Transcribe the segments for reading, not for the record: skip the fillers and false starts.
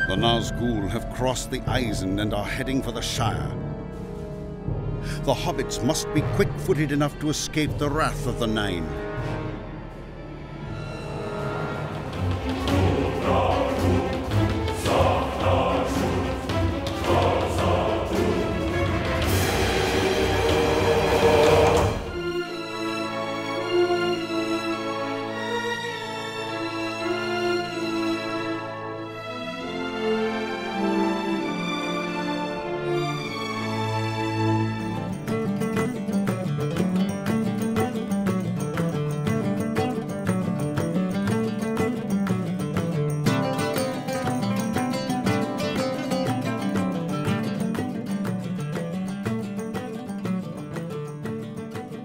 The Nazgul have crossed the Eisen and are heading for the Shire. The hobbits must be quick-footed enough to escape the wrath of the Nine.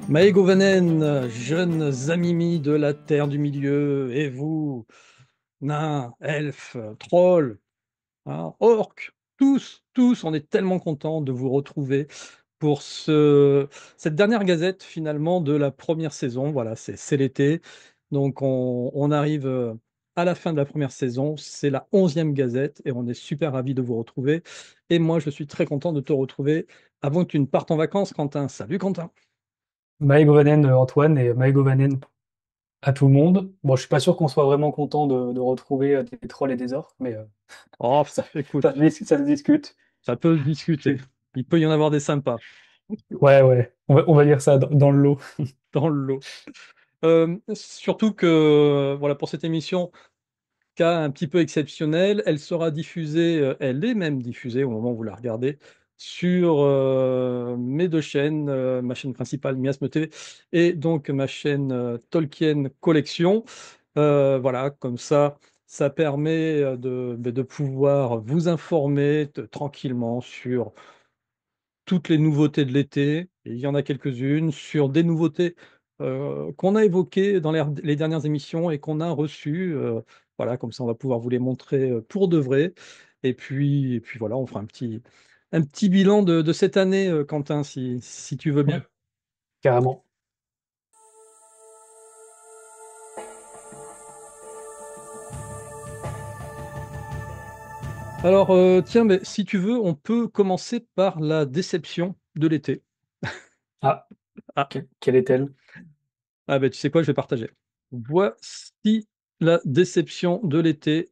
Maëgovanen, jeunes amimi de la Terre du Milieu, et vous, nains, elfes, trolls, hein, orques, tous, on est tellement contents de vous retrouver pour cette dernière gazette finalement de la première saison. Voilà, c'est l'été, donc on arrive à la fin de la première saison, c'est la 11e gazette, et on est super ravis de vous retrouver. Et moi, je suis très content de te retrouver avant que tu ne partes en vacances, Quentin. Salut Quentin! Maëgovanen, Antoine, et Maëgovanen à tout le monde. Bon, je suis pas sûr qu'on soit vraiment content de retrouver des trolls et des orques, mais Oh, ça, écoute. ça se discute. Ça peut se discuter. Il peut y en avoir des sympas Ouais, ouais, on va dire ça dans le lot. dans le lot. Surtout que, voilà, pour cette émission, cas un petit peu exceptionnel, elle sera diffusée, elle est même diffusée au moment où vous la regardez, sur mes deux chaînes, ma chaîne principale Miasme TV et donc ma chaîne Tolkien Collection. Voilà, comme ça permet de pouvoir vous informer tranquillement sur toutes les nouveautés de l'été, et il y en a quelques-unes, sur des nouveautés qu'on a évoquées dans les dernières émissions et qu'on a reçues. Voilà, comme ça, on va pouvoir vous les montrer pour de vrai. Et puis voilà, on fera un petit bilan de cette année, Quentin, si tu veux Ouais, bien. carrément. Alors, tiens, mais si tu veux, on peut commencer par la déception de l'été. Ah, Ah, quelle est-elle? ben, tu sais quoi, je vais partager. Voici la déception de l'été.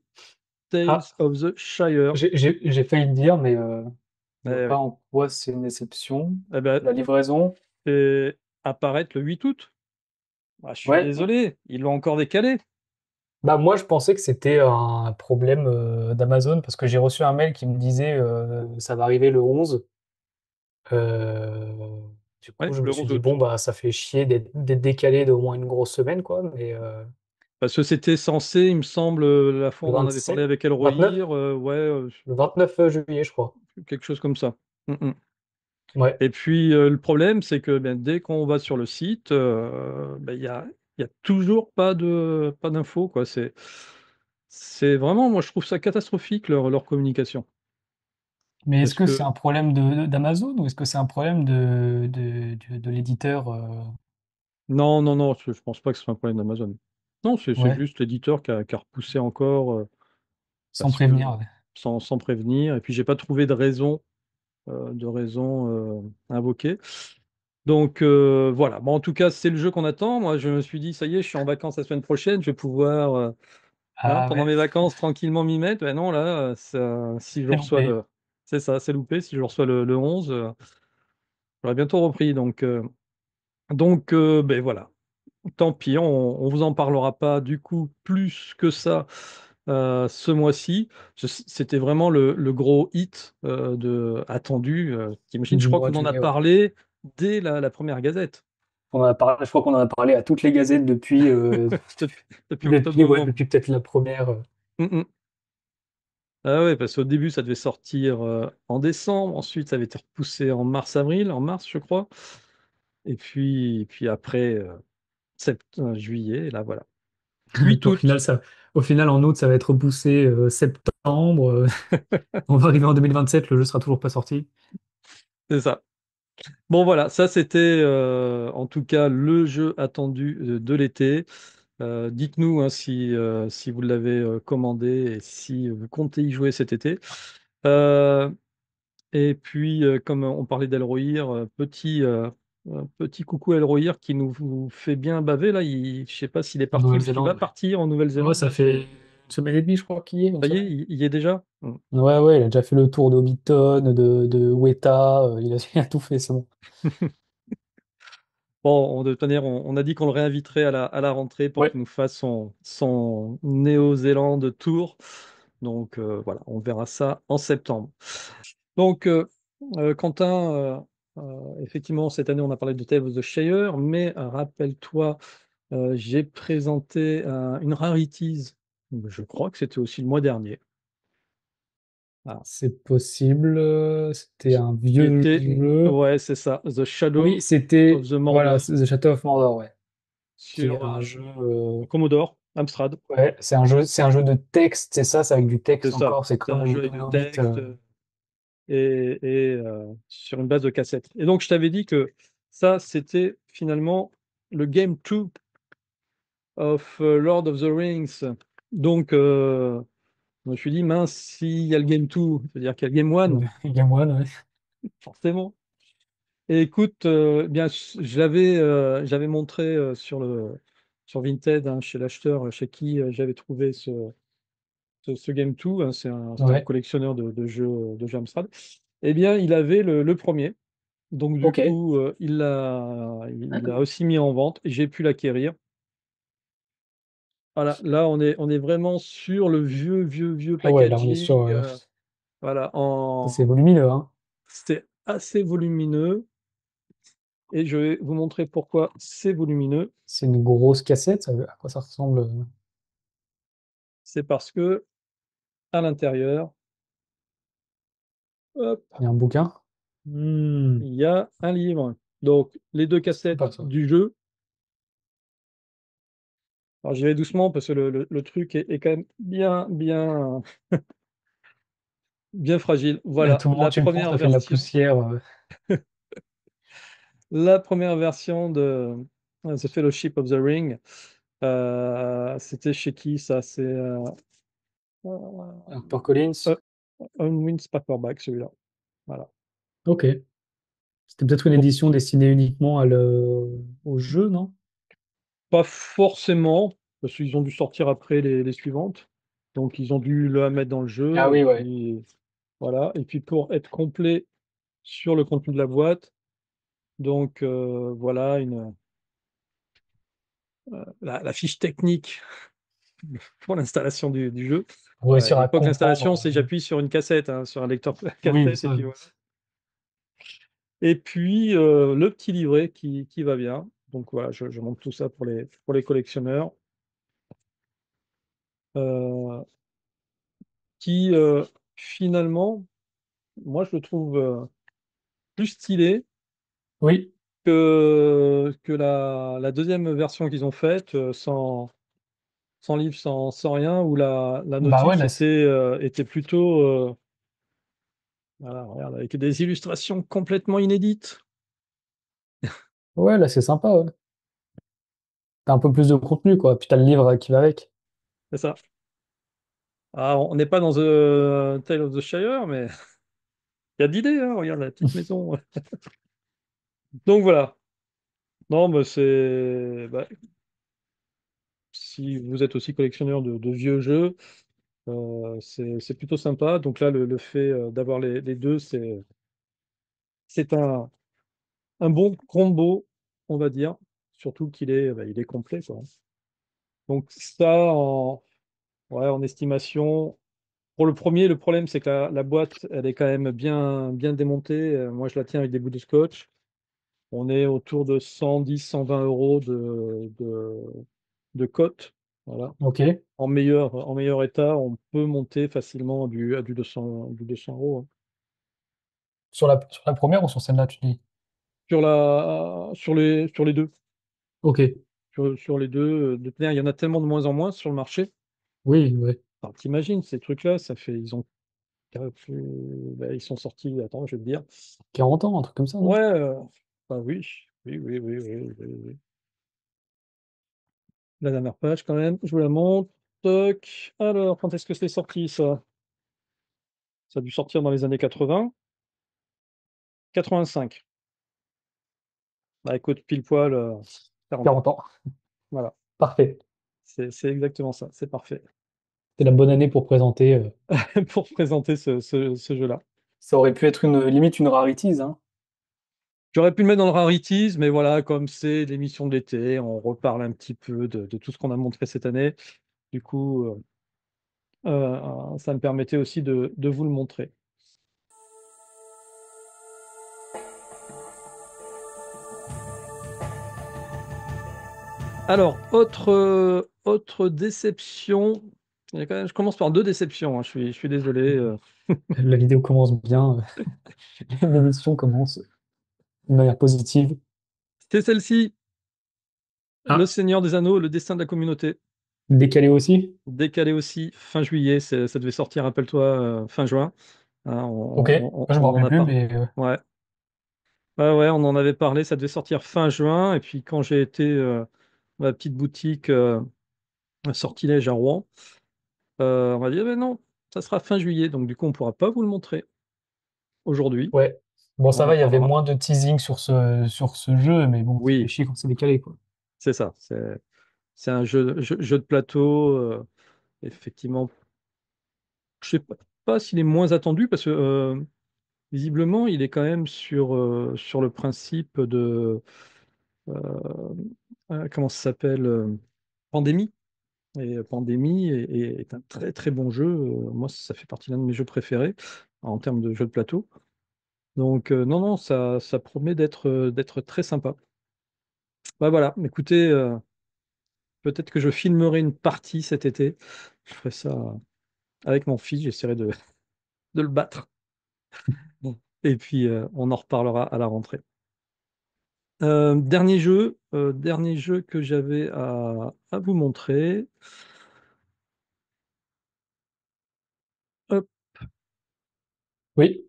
Tales Ah, of the Shire. j'ai failli le dire, mais je vois Eh pas oui. en quoi c'est une déception. Eh ben, La livraison, c'est apparaître le 8 août. Ah, je suis ouais. désolé, ils l'ont encore décalé. Bah moi, je pensais que c'était un problème d'Amazon parce que j'ai reçu un mail qui me disait ça va arriver le 11. Euh, du coup, Ouais, je me le suis 11 dit, août. bon, bah, ça fait chier d'être décalé d'au moins une grosse semaine, quoi. Mais Parce que c'était censé, il me semble, la fois le on en avait parlé 27, avec 29, Elrohir, ouais, le 29 juillet, je crois. quelque chose comme ça. Mm, mm. Ouais. Et puis le problème, c'est que ben, dès qu'on va sur le site, ben, il y a toujours pas d'infos, quoi. C'est vraiment, moi je trouve ça catastrophique leur communication. Mais est-ce Parce que c'est que un problème d'Amazon ou est-ce que c'est un problème de l'éditeur non, non, non, je pense pas que ce soit un problème d'Amazon. Non, c'est ouais, juste l'éditeur qui a repoussé encore sans parce que prévenir, ouais. sans prévenir. Et puis j'ai pas trouvé de raison invoquée. Donc voilà. Bon, en tout cas, c'est le jeu qu'on attend. Moi, je me suis dit, ça y est, je suis en vacances la semaine prochaine, je vais pouvoir hein, Ah pendant ouais, mes vacances tranquillement m'y mettre. Ben non, là, si je c'est reçois loupé. c'est ça, c'est loupé. Si je reçois le 11, j'aurai bientôt repris. Donc, ben voilà. Tant pis, on vous en parlera pas du coup plus que ça ce mois-ci. C'était vraiment le gros hit attendu. T'imagines, je Du crois mois qu'on de en a juillet, ouais. parlé dès la première gazette, Je crois qu'on en a parlé à toutes les gazettes depuis, depuis ouais, octobre-novembre. depuis peut-être la première. Mm, mm. Ah ouais, parce qu'au début, ça devait sortir en décembre, ensuite, ça avait été repoussé en mars-avril, en mars, je crois, et puis après, juillet, et là, voilà. 8 Au final, août, au final, en août, ça va être repoussé septembre. On va arriver en 2027, le jeu sera toujours pas sorti. c'est ça. Bon voilà, ça c'était en tout cas le jeu attendu de l'été. Dites-nous hein, si vous l'avez commandé et si vous comptez y jouer cet été. Euh, et puis, comme on parlait d'Elrohir, petit coucou à Elrohir qui nous fait bien baver là. Je sais pas s'il est En parti ou s'il va Nouvelle-Zélande, ouais. partir en Ouais, Nouvelle-Zélande. ça Là, fait une semaine et demie, je crois, qu'il y est, une ça y est, semaine. il y est déjà. Ouais, ouais, il a déjà fait le tour de Hobbiton, de Weta, il a tout fait, c'est bon. Bon, de toute manière, on a dit qu'on le réinviterait à la rentrée pour Ouais. qu'il nous fasse son Néo-Zélande tour. Donc voilà, on verra ça en septembre. Donc, Quentin, effectivement, cette année, on a parlé de Tales of the Shire, mais rappelle-toi, j'ai présenté une Rarities, je crois que c'était aussi le mois dernier, voilà, C'est possible. C'était un qui vieux était, jeu. ouais, c'est ça, The Oui, Shadow of c'était the voilà, Mordor c'est The Shadow of Mordor, ouais. Qui est sur un jeu. Commodore, Amstrad. Ouais, c'est un jeu de texte, c'est ça, c'est avec du C'est texte ça, encore. C'est c'est un comme jeu avec comme du Hobbit. texte et sur une base de cassette. Et donc, je t'avais dit que ça, c'était finalement le Game 2 of Lord of the Rings. Donc, je me suis dit, mince, s'il y a le Game 2, c'est-à-dire qu'il y a le Game 1, Game One, ouais. forcément. Et écoute, bien, j'avais montré sur Vinted, hein, chez l'acheteur chez qui j'avais trouvé ce Game 2, hein, c'est un Ouais. collectionneur de jeux Amstrad. Eh bien, il avait le premier. Donc, du Ok. coup, il l'a aussi mis en vente et j'ai pu l'acquérir. Voilà, là, on est vraiment sur le vieux, vieux, vieux Ah ouais, là on est packaging. sur. Voilà, C'est volumineux, hein. c'est assez volumineux et je vais vous montrer pourquoi c'est volumineux. C'est une grosse cassette. À quoi ça ressemble? C'est parce que à l'intérieur, hop, Il y a un bouquin. Hmm. il y a un livre. Donc, les deux C'est cassettes sympa ça. du jeu. Alors, j'y vais doucement parce que le truc est quand même bien, bien, bien fragile. À Voilà, tout moment, tu le prends, ça fait de la poussière. la première version de The Fellowship of the Ring. C'était chez qui ça? C'est HarperCollins. euh, Unwin's Paperback, celui-là. Voilà. Ok. C'était peut-être une Donc, édition destinée uniquement au jeu, non? pas forcément, parce qu'ils ont dû sortir après les suivantes. Donc, ils ont dû le mettre dans le Ah jeu. Et oui, ouais. puis, voilà. Et puis, pour être complet sur le contenu de la boîte, donc, voilà la fiche technique pour l'installation du jeu. Pour À réussir à l'époque, l'installation, comprendre. c'est j'appuie sur une cassette, hein, sur un lecteur Oui, cassette, et ça. puis voilà. Et puis le petit livret qui va bien. Donc voilà, je montre tout ça pour les collectionneurs euh, qui finalement, moi je le trouve plus stylé Oui. que la deuxième version qu'ils ont faite, sans livre, sans rien, où la Bah ouais, notice était plutôt voilà, regarde, avec des illustrations complètement inédites. ouais, là, c'est sympa, ouais. T'as un peu plus de contenu, quoi. Puis t'as le livre qui va avec. C'est ça. Ah, on n'est pas dans The Tale of the Shire, mais il y a d'idées, hein, regarde la petite maison. Donc voilà. Non, mais si vous êtes aussi collectionneur de vieux jeux, c'est plutôt sympa. Donc là, le fait d'avoir les deux, c'est un bon combo, on va dire. Surtout il est complet, quoi. Donc ça, ouais, en estimation. Pour le premier, le problème, c'est que la boîte, elle est quand même bien, bien démontée. Moi, je la tiens avec des bouts de scotch. On est autour de 110, 120 euros de cote. Voilà. Ok. En meilleur état, on peut monter facilement à du 200 euros, hein. Sur la première ou sur celle-là, tu dis? Sur les deux. Ok. Sur les deux. De toute manière, il y en a tellement de moins en moins sur le marché. Oui, ouais. Alors, t'imagines, ces trucs-là, ça fait. Ils sont sortis, attends, je vais te dire. 40 ans, un truc comme ça, non? Ouais, bah oui, oui, oui, oui, oui, oui, oui. La dernière page quand même, je vous la montre. Toc. Alors, quand est-ce que c'est sorti ça? Ça a dû sortir dans les années 80, 85. Bah écoute, pile poil, 40 ans. 40 ans. Voilà, Parfait. c'est exactement ça, c'est parfait. C'est la bonne année pour présenter. Pour présenter ce jeu-là. Ça aurait pu être limite une raritise, hein. J'aurais pu le mettre dans le Rarities, mais voilà, comme c'est l'émission de l'été, on reparle un petit peu de tout ce qu'on a montré cette année. Du coup, ça me permettait aussi de vous le montrer. Alors, autre déception. Je commence par deux déceptions, hein, je suis désolé. La vidéo commence bien. L'émission commence de manière positive. C'est celle-ci, Le Ah, Seigneur des Anneaux, le destin de la communauté. décalé aussi? Décalé aussi, fin juillet, ça devait sortir, rappelle-toi, fin juin. Hein, Ok. Moi, je me on en rappelle a plus, parlé. mais Ouais. Ouais, ouais, on en avait parlé, ça devait sortir fin juin. Et puis quand j'ai été ma petite boutique Sortilège à Rouen, on m'a dit, eh ben non, ça sera fin juillet. Donc du coup, on ne pourra pas vous le montrer aujourd'hui. ouais. Bon, ça On en va, il y avait parlera. moins de teasing sur ce jeu, mais bon, ça fait Oui, chier quand c'est décalé, quoi. c'est ça. C'est un jeu de plateau. Effectivement, je ne sais pas s'il est moins attendu parce que visiblement, il est quand même sur le principe de euh, comment ça s'appelle Pandémie. Et Pandémie est un très très bon jeu. Moi, ça fait partie d'un de mes jeux préférés en termes de jeu de plateau. Donc, non, non, ça promet d'être très sympa. Bah voilà, écoutez, peut-être que je filmerai une partie cet été. Je ferai ça avec mon fils, j'essaierai de le battre. Bon. Et puis, on en reparlera à la rentrée. Dernier jeu que j'avais à vous montrer. Hop, Oui,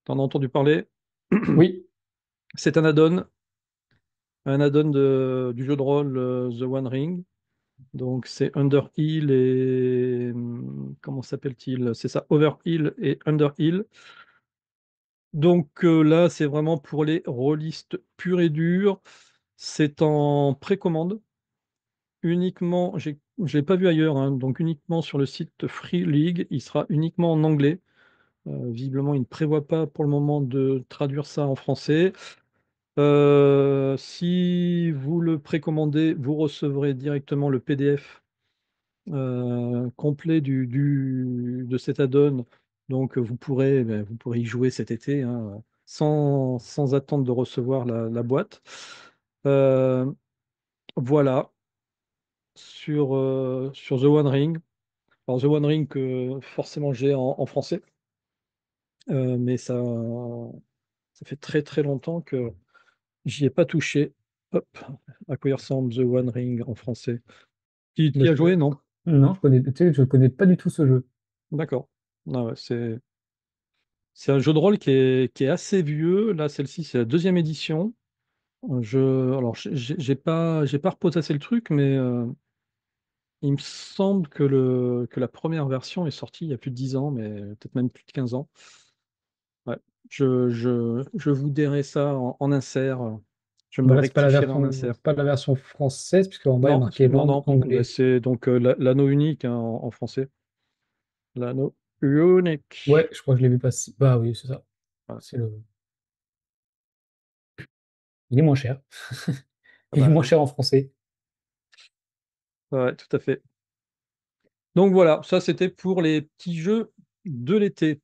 t'en as entendu parler? oui, C'est un add-on du jeu de rôle The One Ring. Donc c'est Underhill et comment s'appelle-t-il? C'est ça, Overhill et Underhill. Donc là, c'est vraiment pour les rôlistes purs et durs. C'est en précommande. Uniquement, je l'ai pas vu ailleurs, hein, donc uniquement sur le site Free League. Il sera uniquement en anglais. Visiblement, il ne prévoit pas pour le moment de traduire ça en français. Si vous le précommandez, vous recevrez directement le PDF complet de cet add-on. Donc vous pourrez y jouer cet été, hein, sans attendre de recevoir la boîte. Euh, voilà, sur The One Ring. Alors The One Ring que forcément j'ai en français, mais ça fait très très longtemps que j'y ai pas touché. Hop, à quoi il ressemble The One Ring en français? Tu bah, y as joué, non? non, tu sais, je connais pas du tout ce jeu. D'accord. Ah ouais, c'est un jeu de rôle qui est assez vieux. Là, celle-ci, c'est la deuxième édition. Alors, j'ai pas repotassé le truc, mais il me semble que la première version est sortie il y a plus de 10 ans, mais peut-être même plus de 15 ans. Ouais. Je vous dirai ça en insert. Je me Bon, là, rectifierai en insert. c'est pas la version française, puisque en bas, il y a Non, marqué non, langue non. Ben, anglais. c'est donc l'anneau unique, hein, en français. L'anneau unique. Ouais, je crois que je l'ai vu passer. Bah oui, c'est ça. Voilà. C'est le... Il est moins cher. Ah Il est bah moins oui. cher en français. Ouais, tout à fait. Donc voilà, ça c'était pour les petits jeux de l'été.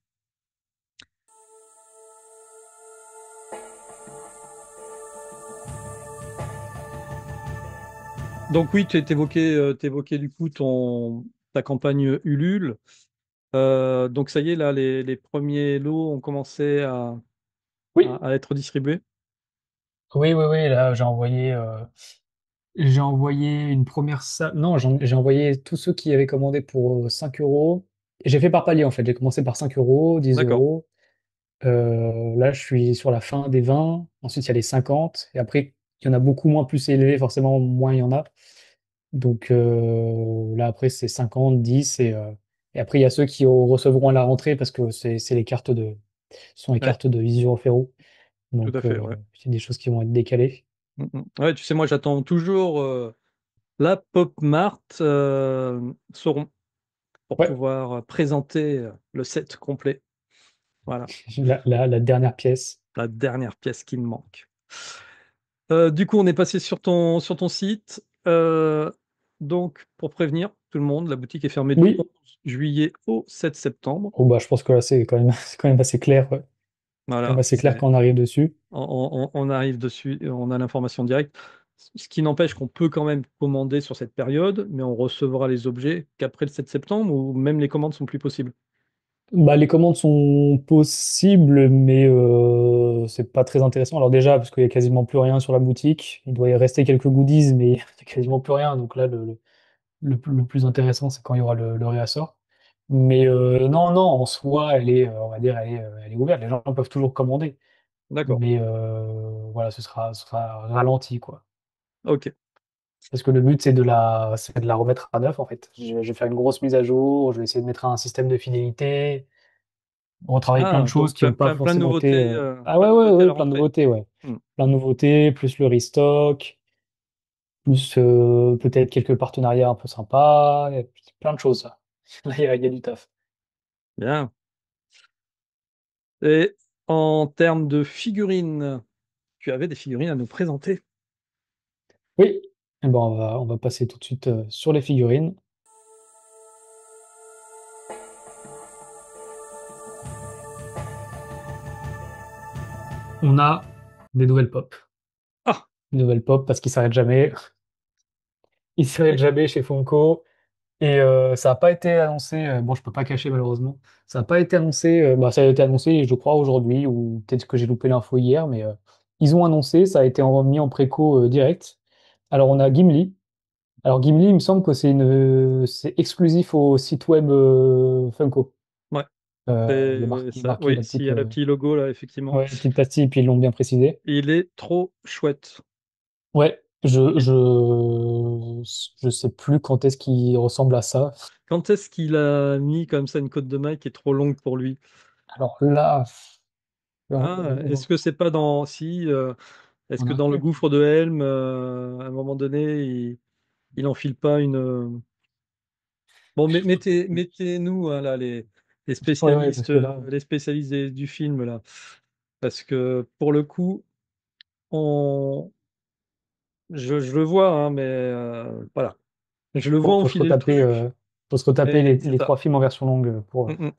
Donc oui, tu t'évoquais du coup ta campagne Ulule. Donc ça y est, là, les premiers lots ont commencé Oui, à être distribués. oui, oui, oui. Là, j'ai envoyé une première salle. Non, j'ai envoyé tous ceux qui avaient commandé pour 5 euros. J'ai fait par palier, en fait. J'ai commencé par 5 euros, 10 D'accord. euros. Là, je suis sur la fin des 20. Ensuite, il y a les 50. Et après, il y en a beaucoup moins plus élevés, forcément, moins il y en a. Donc là, après, c'est 50, 10. Et après, il y a ceux qui recevront à la rentrée parce que c'est les cartes ce sont les Ouais, cartes de Visio Ferro. tout à Donc, fait, ouais. c'est des choses qui vont être décalées. Ouais, tu sais, moi, j'attends toujours la Pop Mart Sauron pour Ouais, pouvoir présenter le set complet. Voilà, la dernière pièce. la dernière pièce qui me manque. Du coup, on est passé sur ton site. Donc, pour prévenir tout le monde, la boutique est fermée du 11 Oui. juillet au 7 septembre. Oh, bah, je pense que là, c'est quand même, c'est quand même assez clair. Ouais. Quand même Voilà, assez clair quand on arrive dessus. on arrive dessus, on a l'information directe. Ce qui n'empêche qu'on peut quand même commander sur cette période, mais on recevra les objets qu'après le 7 septembre, ou même les commandes sont plus possibles. Bah, les commandes sont possibles, mais c'est pas très intéressant. Alors déjà, parce qu'il y a quasiment plus rien sur la boutique. Il doit y rester quelques goodies, mais il y a quasiment plus rien. Donc là, le plus intéressant, c'est quand il y aura le réassort. Mais non, non, en soi, on va dire, elle est ouverte. Les gens peuvent toujours commander. D'accord. Mais voilà, ce sera ralenti, quoi. Ok. Parce que le but, c'est de la remettre à neuf, en fait. Je vais faire une grosse mise à jour, je vais essayer de mettre un système de fidélité, retravailler plein de Ah, choses donc qui n'ont pas plein de forcément été. nouveautés, Ah plein ouais, de ouais, nouveautés à ouais, la plein de rentrée. nouveautés, ouais. Hmm. Plein de nouveautés, plus le restock, plus peut-être quelques partenariats un peu sympas, il y a plein de choses, ça. Là, il y a du taf. Bien. Et en termes de figurines, tu avais des figurines à nous présenter. Oui, eh ben, on va passer tout de suite sur les figurines. On a des nouvelles pop. Ah, Des nouvelles pop parce qu'ils s'arrêtent jamais. Ils s'arrêtent et- jamais chez Funko. Et ça n'a pas été annoncé, bon, je peux pas cacher malheureusement, ça n'a pas été annoncé, bah, ça a été annoncé, je crois, aujourd'hui, ou peut-être que j'ai loupé l'info hier, mais ils ont annoncé, ça a été mis en préco direct. Alors, on a Gimli. Alors, Gimli, il me semble que c'est exclusif au site web Funko. ouais, Il est ça. marqué Oui, s'il y a le petit logo là, effectivement. ouais, la petite pastille, puis ils l'ont bien précisé. Il est trop chouette. Ouais, je sais plus quand est-ce qu'il ressemble à ça. Quand est-ce qu'il a mis comme ça une côte de maille qui est trop longue pour lui? Alors là, Ah, est-ce que c'est pas dans si est-ce on que a un dans le peu. gouffre de Helm, à un moment donné, il enfile pas une bon, mettez-nous hein, là Ouais, ouais, parce que là, les spécialistes du film là, parce que pour le coup, on je le vois hein, mais voilà, je le vois faut se enfiler le retaper, truc, mais c'est les ça. trois films en version longue Mm, mm.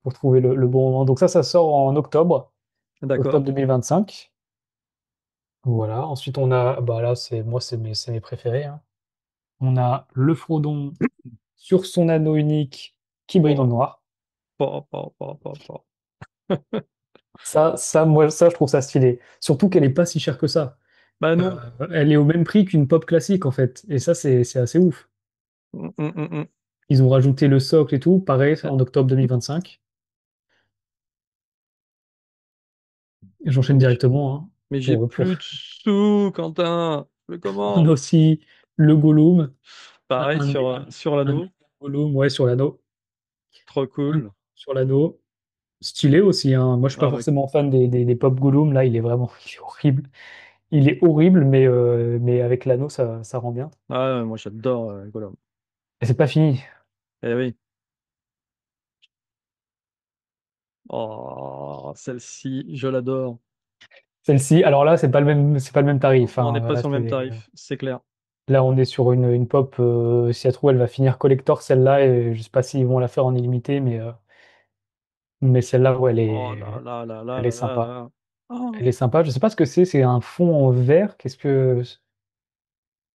pour trouver le bon moment. Donc ça sort en octobre, octobre D'accord. 2025. Voilà. Ensuite, on a, bah là, c'est mes préférés, hein. On a le Frodon sur son anneau unique qui brille dans le Oh, noir. pas. Ça, je trouve ça stylé. Surtout qu'elle est pas si chère que ça. Bah Euh, non. Elle est au même prix qu'une pop classique, en fait. Et ça, c'est assez ouf. Mm. Ils ont rajouté le socle et tout, pareil, en octobre 2025. J'enchaîne Mais directement, hein, mais j'ai pour... plus de sous, Quentin. Mais On a comment? aussi le Gollum, Pareil sur un l'anneau. Gollum, ouais, sur l'anneau. Trop Un cool. sur l'anneau. Stylé aussi, hein. Moi, je suis pas Ah ouais. forcément fan des pop Gollum. Là, il est vraiment il est horrible. Il est horrible, mais avec l'anneau, ça rend bien. Ah ouais, moi j'adore Gollum. Et c'est pas fini. Eh oui. Oh, celle-ci, je l'adore. Celle-ci, alors là, c'est pas le même tarif, On n'est hein. pas sur le même tarif, c'est clair. Là, on est sur une pop. Si ça se trouve, elle va finir collector, celle-là. Et je sais pas s'ils vont la faire en illimité, mais celle-là, ouais, Oh là là là là elle est là là sympa. là. Oh. Elle est sympa. Je sais pas ce que c'est. C'est un fond en verre. Qu'est-ce que.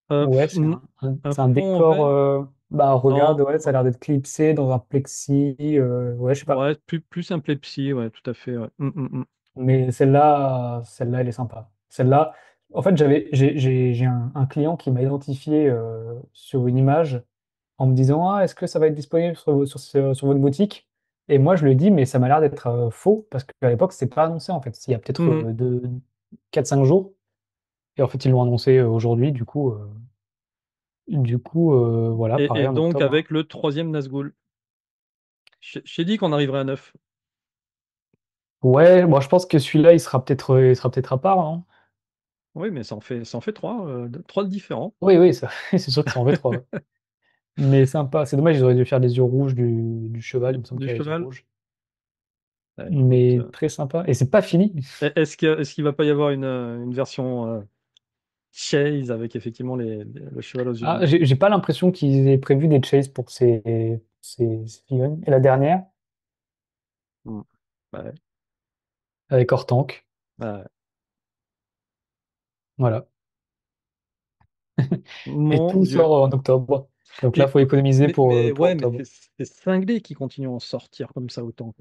Ouais, Un c'est un fond en décor. verre? Bah, regarde, Non. ouais, ça a l'air d'être clipsé dans un plexi. Ouais, je sais pas. Ouais, plus un plexi, ouais, tout à fait. Ouais. Mais celle-là, elle est sympa. Celle-là, en fait, j'ai un client qui m'a identifié sur une image en me disant, ah, est-ce que ça va être disponible sur votre boutique? Et moi, je lui ai dit, mais ça m'a l'air d'être faux, parce qu'à l'époque, c'était pas annoncé, en fait. Il y a peut-être Mhm. 4-5 jours. Et en fait, ils l'ont annoncé aujourd'hui, du coup. Du coup, voilà, pareil, Et en donc octobre, hein. avec le troisième Nazgûl. Je t'ai dit qu'on arriverait à 9. Ouais, bon, je pense que celui-là, il sera peut-être à part, hein. Oui, mais ça en fait 3, 3 de différents. Oui, oui, ça, c'est sûr que ça en fait trois, ouais. Mais sympa. C'est dommage, ils auraient dû faire les yeux rouges du cheval. Il me semble Du qu'il y a les yeux cheval. rouges. Écoute, Mais très sympa. Et c'est pas fini. est-ce qu'il va pas y avoir une version chase avec effectivement le cheval aux yeux Ah, bleus? j'ai pas l'impression qu'ils aient prévu des chases pour ces figurines. Et la dernière, Hmm. Ouais. avec Hortank. Ouais. Voilà. Et Mon tout Dieu. sort en octobre. Donc là, Et, faut économiser mais pour ouais, mais octobre. c'est cinglé qui continue à en sortir comme ça autant.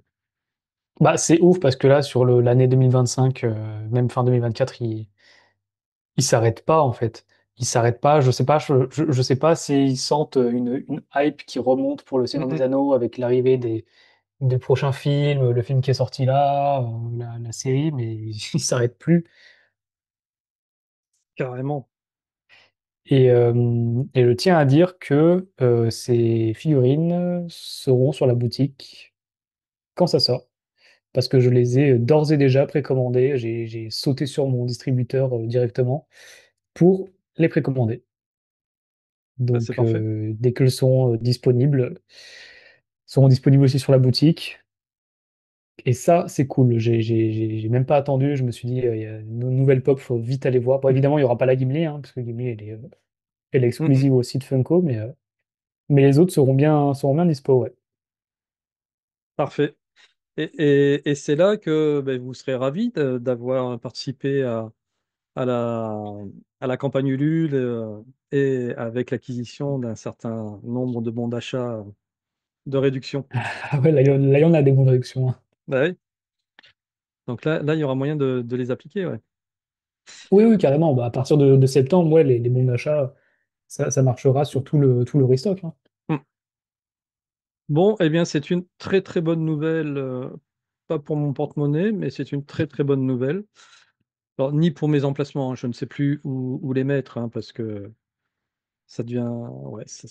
Bah, c'est ouf parce que là, sur l'année 2025, même fin 2024, ils s'arrêtent pas, en fait. Ils s'arrêtent pas. Je sais pas, je sais pas s'ils sentent une hype qui remonte pour le Seigneur des Mhm. Anneaux avec l'arrivée des prochains films, le film qui est sorti là, la série, mais ils s'arrêtent plus. Carrément. Et je tiens à dire que ces figurines seront sur la boutique quand ça sort, parce que je les ai d'ores et déjà précommandées. J'ai sauté sur mon distributeur directement pour les précommander. Bah, c'est Donc, parfait. dès qu'elles sont disponibles, seront disponibles aussi sur la boutique. Et ça, c'est cool. J'ai même pas attendu. Je me suis dit, il y a une nouvelle pop, faut vite aller voir. Bon, évidemment, il y aura pas la Gimli, hein, parce que Gimli, elle est Mhm. exclusive au site Funko, mais les autres seront bien dispo, ouais. Parfait. Et c'est là que ben, vous serez ravis d'avoir participé à la campagne Ulule et avec l'acquisition d'un certain nombre de bons d'achat de réduction. Ah ouais, là, il y en a des bonnes réductions, hein. Bah oui. Donc là, il y aura moyen de les appliquer, ouais. Oui, oui, carrément. Bah, à partir de septembre, ouais, les bons d'achat, ça marchera sur tout le restock, hein. Hmm. Bon, eh bien, c'est une très très bonne nouvelle, pas pour mon porte-monnaie, mais c'est une très très bonne nouvelle. Alors, ni pour mes emplacements, hein, je ne sais plus où les mettre, hein, parce que ça devient, ouais, ça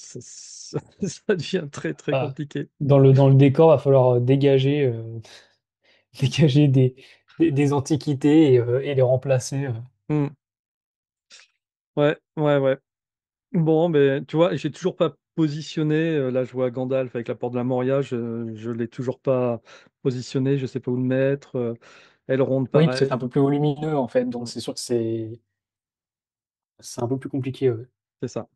devient très très Ah, compliqué. dans le décor, va falloir dégager, dégager des antiquités et les remplacer. Hmm. Ouais, ouais, ouais. Bon, ben, tu vois, j'ai toujours pas positionné. Là, je vois Gandalf avec la porte de la Moria. Je l'ai toujours pas positionné. Je sais pas où le mettre. Elrond, Oui, peut-être un pareil. peu plus volumineux, en fait. Donc, Mm, c'est sûr que c'est un peu plus compliqué, ouais. c'est ça.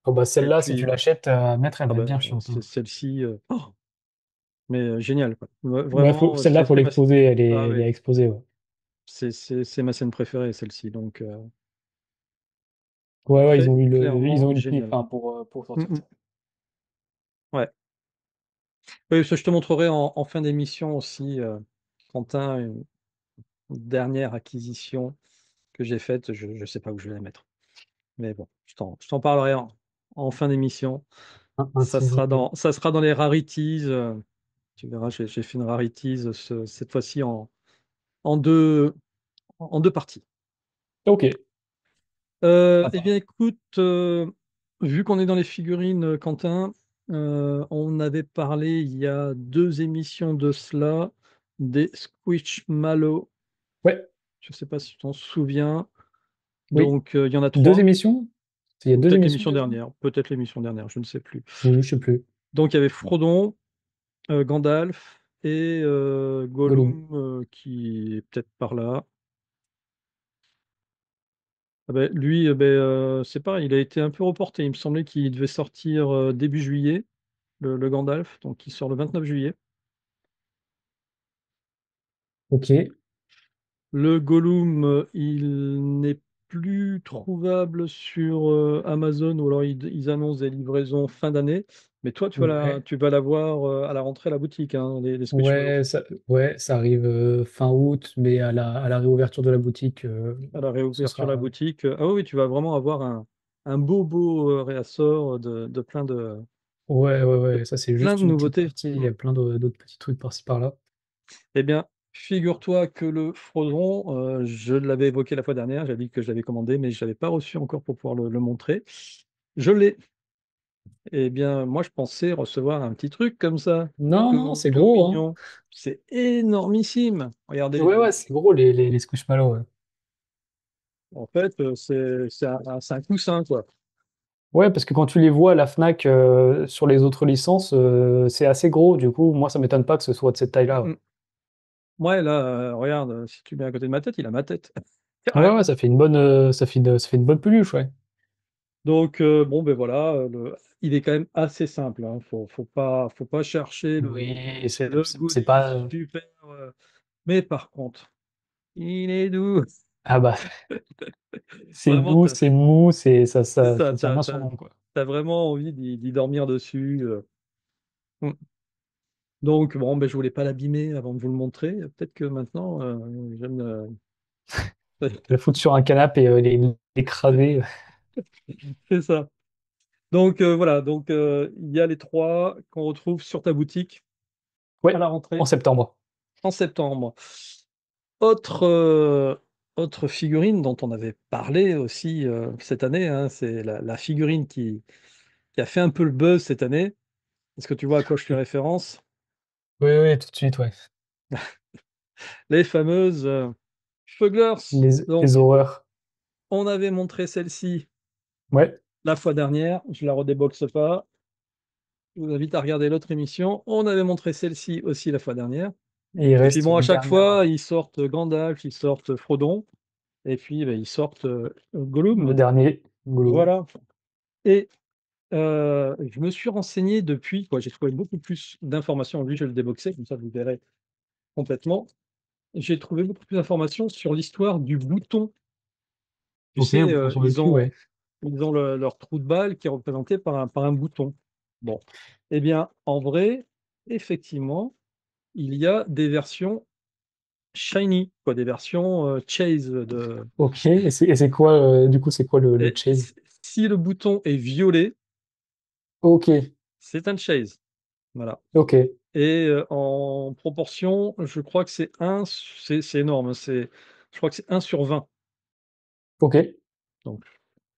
Oh, bah, Et celle-là, si tu puis, l'achètes à mettre, elle ah va être ben, bien chiante, hein. celle-ci, oh, mais génial, quoi. Ouais, Vraiment, celle-là, faut l'exposer. Elle est, ah elle est ouais, à exposer, ouais. c'est ma scène préférée, celle-ci. Donc, Ouais, ouais, ils très ont ils clairement ont eu le pif, génial. hein, pour Mm, sortir mm. ça. Ouais. Oui, ça, je te montrerai en fin d'émission aussi, Quentin, une dernière acquisition que j'ai faite. Je ne sais pas où je vais la mettre. Mais bon, je t'en parlerai en fin d'émission. Un teasing. Ça sera dans les rarities. Tu verras, j'ai fait une rarities cette fois-ci en deux, en deux parties. Ok, Eh sympa. bien, écoute, vu qu'on est dans les figurines, Quentin, on avait parlé il y a 2 émissions de cela des Squishmallow. Ouais, Je ne sais pas si tu t'en souviens. oui. Donc, il y en a Deux 3, émissions? Il y a ou deux peut-être émissions l'émission déjà? dernière, peut-être l'émission dernière, je ne sais plus. Oui, je sais plus. Donc, il y avait Frodon, Gandalf et Gollum. Gollum qui est peut-être par là. Ah ben, lui, c'est pareil, il a été un peu reporté. Il me semblait qu'il devait sortir début juillet, le Gandalf, donc il sort le 29 juillet. Ok. Le Gollum, il n'est plus trouvable sur Amazon, ou alors ils annoncent des livraisons fin d'année. Mais toi, Ouais. tu vas l'avoir à la rentrée à la boutique, hein, les Squishmallows. Ouais, ça arrive fin août, mais à la réouverture de la boutique, À la ce réouverture de la sera. boutique. Ah oui, tu vas vraiment avoir un beau réassort Ouais, ouais, de ouais. Ça, c'est plein juste de une petite nouveautés. partie. Il y Mm. a plein d'autres petits trucs par-ci par-là. Eh bien, figure-toi que le Frodon, je l'avais évoqué la fois dernière, j'avais dit que je l'avais commandé, mais je ne l'avais pas reçu encore pour pouvoir le montrer. Je l'ai. Eh bien, moi, je pensais recevoir un petit truc comme ça. Non, non, c'est Comme gros, hein. mignon. C'est énormissime. Regardez. Ouais, ouais, c'est gros les Squishmallows. Ouais. En fait, c'est un coussin, quoi. Ouais, parce que quand tu les vois à la Fnac sur les autres licences, c'est assez gros. Du coup, moi, ça m'étonne pas que ce soit de cette taille-là. Ouais, Mm. Ouais, là, regarde, si tu mets à côté de ma tête, il a ma tête. ouais, ouais, Carrément. ça fait une bonne, ça fait une bonne peluche, ouais. Donc, bon, ben voilà, il est quand même assez simple, hein. Faut pas chercher Oui, le c'est goodie pas. super. Mais par contre, il est doux. Ah bah, c'est Vraiment, doux, c'est mou, c'est ça, ça tient bien son nom, quoi. t'as vraiment envie d'y dormir dessus. Mm. Donc, bon, ben, je voulais pas l'abîmer avant de vous le montrer. Peut-être que maintenant, j'aime. La foutre sur un canapé et l'écraser. C'est ça. Donc, voilà. Donc, il y a les trois qu'on retrouve sur ta boutique à Ouais, la en rentrée septembre. en septembre. Autre, autre figurine dont on avait parlé aussi cette année, hein, c'est la figurine qui a fait un peu le buzz cette année. Est-ce que tu vois à quoi je fais référence? Oui, oui, tout de suite, ouais. Les fameuses Fugglers. Les Donc, horreurs. on avait montré celle-ci Ouais, la fois dernière. Je la redéboxe pas. Je vous invite à regarder l'autre émission. On avait montré celle-ci aussi la fois dernière. et il Et puis reste bon, à une chaque dernière, fois, ils sortent Gandalf, ils sortent Frodon, et puis ben, ils sortent le Gollum. dernier, Gollum. Voilà. Et je me suis renseigné depuis, quoi. J'ai trouvé beaucoup plus d'informations. Lui, je vais le déboxer, comme ça vous verrez complètement. J'ai trouvé beaucoup plus d'informations sur l'histoire du bouton. Tu Ok, sais, un bouton sur le cul, ouais. ils ont leur trou de balle qui est représenté par un bouton. Bon. Eh bien, en vrai, effectivement, il y a des versions shiny, quoi, des versions chase de. Ok, et c'est quoi, du coup, c'est quoi le Et chase? si le bouton est violet, Ok, c'est un chase. Voilà. ok, Et en proportion, je crois que c'est énorme, je crois que c'est 1/20. ok. Donc,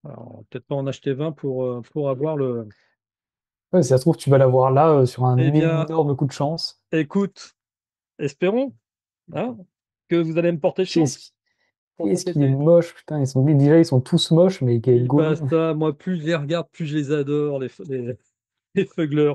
alors, on va peut-être pas en acheter 20 pour avoir le. Ouais, si ça se trouve, tu vas l'avoir là, sur un Eh bien, énorme coup de chance. écoute, espérons, hein, que vous allez me porter chance Qu'est-ce pour qu'est-ce qu'il est compléter. moche, putain, déjà, ils sont tous moches, mais Il passe Gollum. ça, moi, plus je les regarde, plus je les adore, les Fugglers.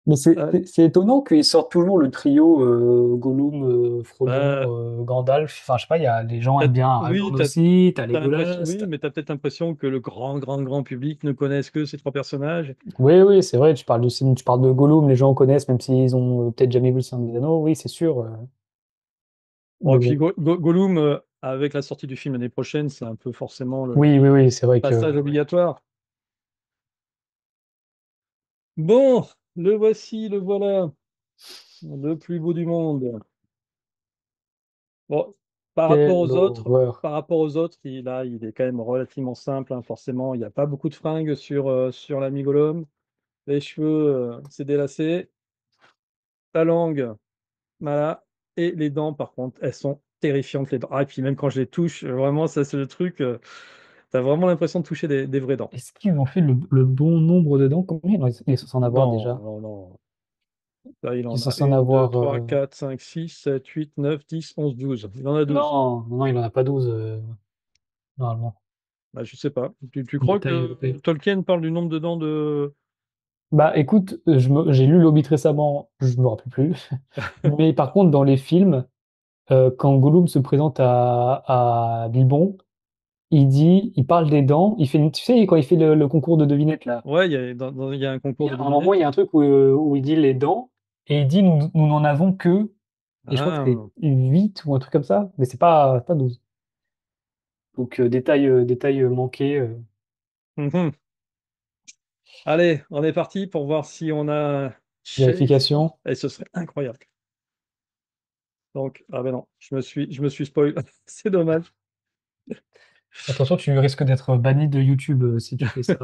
Mais Euh, c'est étonnant qu'ils sortent toujours le trio Gollum, bah, Frodon, Gandalf. Enfin, je sais pas, les gens aiment peut-être- bien oui, Aragorn aussi, t'as t'as l'impression, Legolas. oui, mais t'as peut-être l'impression que le grand public ne connaisse que ces trois personnages. Oui, oui, c'est vrai, tu parles de Gollum, les gens connaissent, même s'ils ont peut-être jamais vu le Seigneur des Anneaux, oui, c'est sûr. Bon, Mais et puis bon. Gollum, avec la sortie du film l'année prochaine, c'est un peu forcément le Oui, oui, oui, c'est vrai que. passage Ouais. obligatoire. Bon, le voici, le voilà, le plus beau du monde. Bon, par rapport Quelle aux autres, horreur. il est quand même relativement simple, hein, forcément. Il n'y a pas beaucoup de fringues sur l'ami Gollum. Les cheveux, c'est délacé. La langue, voilà. Et les dents, par contre, elles sont terrifiantes, les dents. Ah, et puis même quand je les touche, vraiment, ça, c'est le truc. T'as vraiment l'impression de toucher des vraies dents. Est-ce qu'ils ont fait le bon nombre de dents? Combien ils sont censés en avoir Non, déjà? non, non. Là, il Ils en sont a censés en 1, 2, avoir. 3, 4, 5, 6, 7, 8, 9, 10, 11, 12. Il en a 12. Non, non, il en a pas 12 normalement. Bah, je sais pas. Tu crois Détail que européen. Tolkien parle du nombre de dents de. Bah écoute, j'ai lu l'Hobbit récemment, je me rappelle plus. Mais par contre, dans les films, quand Gollum se présente à Bilbon, il parle des dents, tu sais, quand il fait le concours de devinettes là, Ouais, il y a un concours de à un moment, il devinettes. y a un truc où il dit les dents, et il dit nous n'en avons que, et je crois que c'est Ah, 8 ou un truc comme ça, mais c'est pas 12. Donc, détail manqué. mhm. Allez, on est parti pour voir si on a Chase. Vérification. Et ce serait incroyable. Donc, ah ben non, je me suis spoil. C'est dommage. Attention, tu risques d'être banni de YouTube si tu fais ça.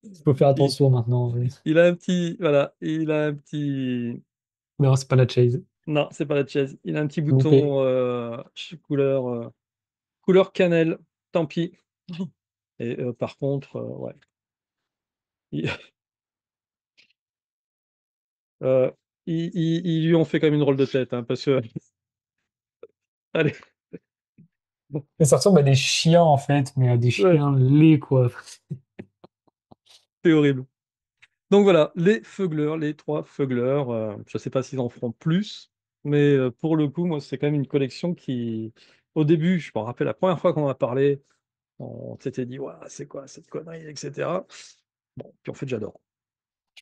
Il faut faire Il, attention maintenant. Oui. il a un petit, voilà, il a un petit. Non, c'est pas la chase. Non, c'est pas la chaise. Il a un petit Loupé. bouton couleur cannelle. Tant pis. Et par contre, ouais, ils, heu, ils lui ont fait quand même une drôle de tête, hein, parce que allez, Mais ça ressemble à des chiens, en fait, mais à des ouais, chiens laids, quoi. c'est horrible. Donc voilà, les Feuglers, les 3 Feuglers, je sais pas s'ils en feront plus, mais pour le coup, moi, c'est quand même une collection qui au début, je me rappelle la première fois qu'on en a parlé, on s'était dit: «Waouh, c'est quoi cette connerie?» et cetera. Bon, puis en fait, j'adore.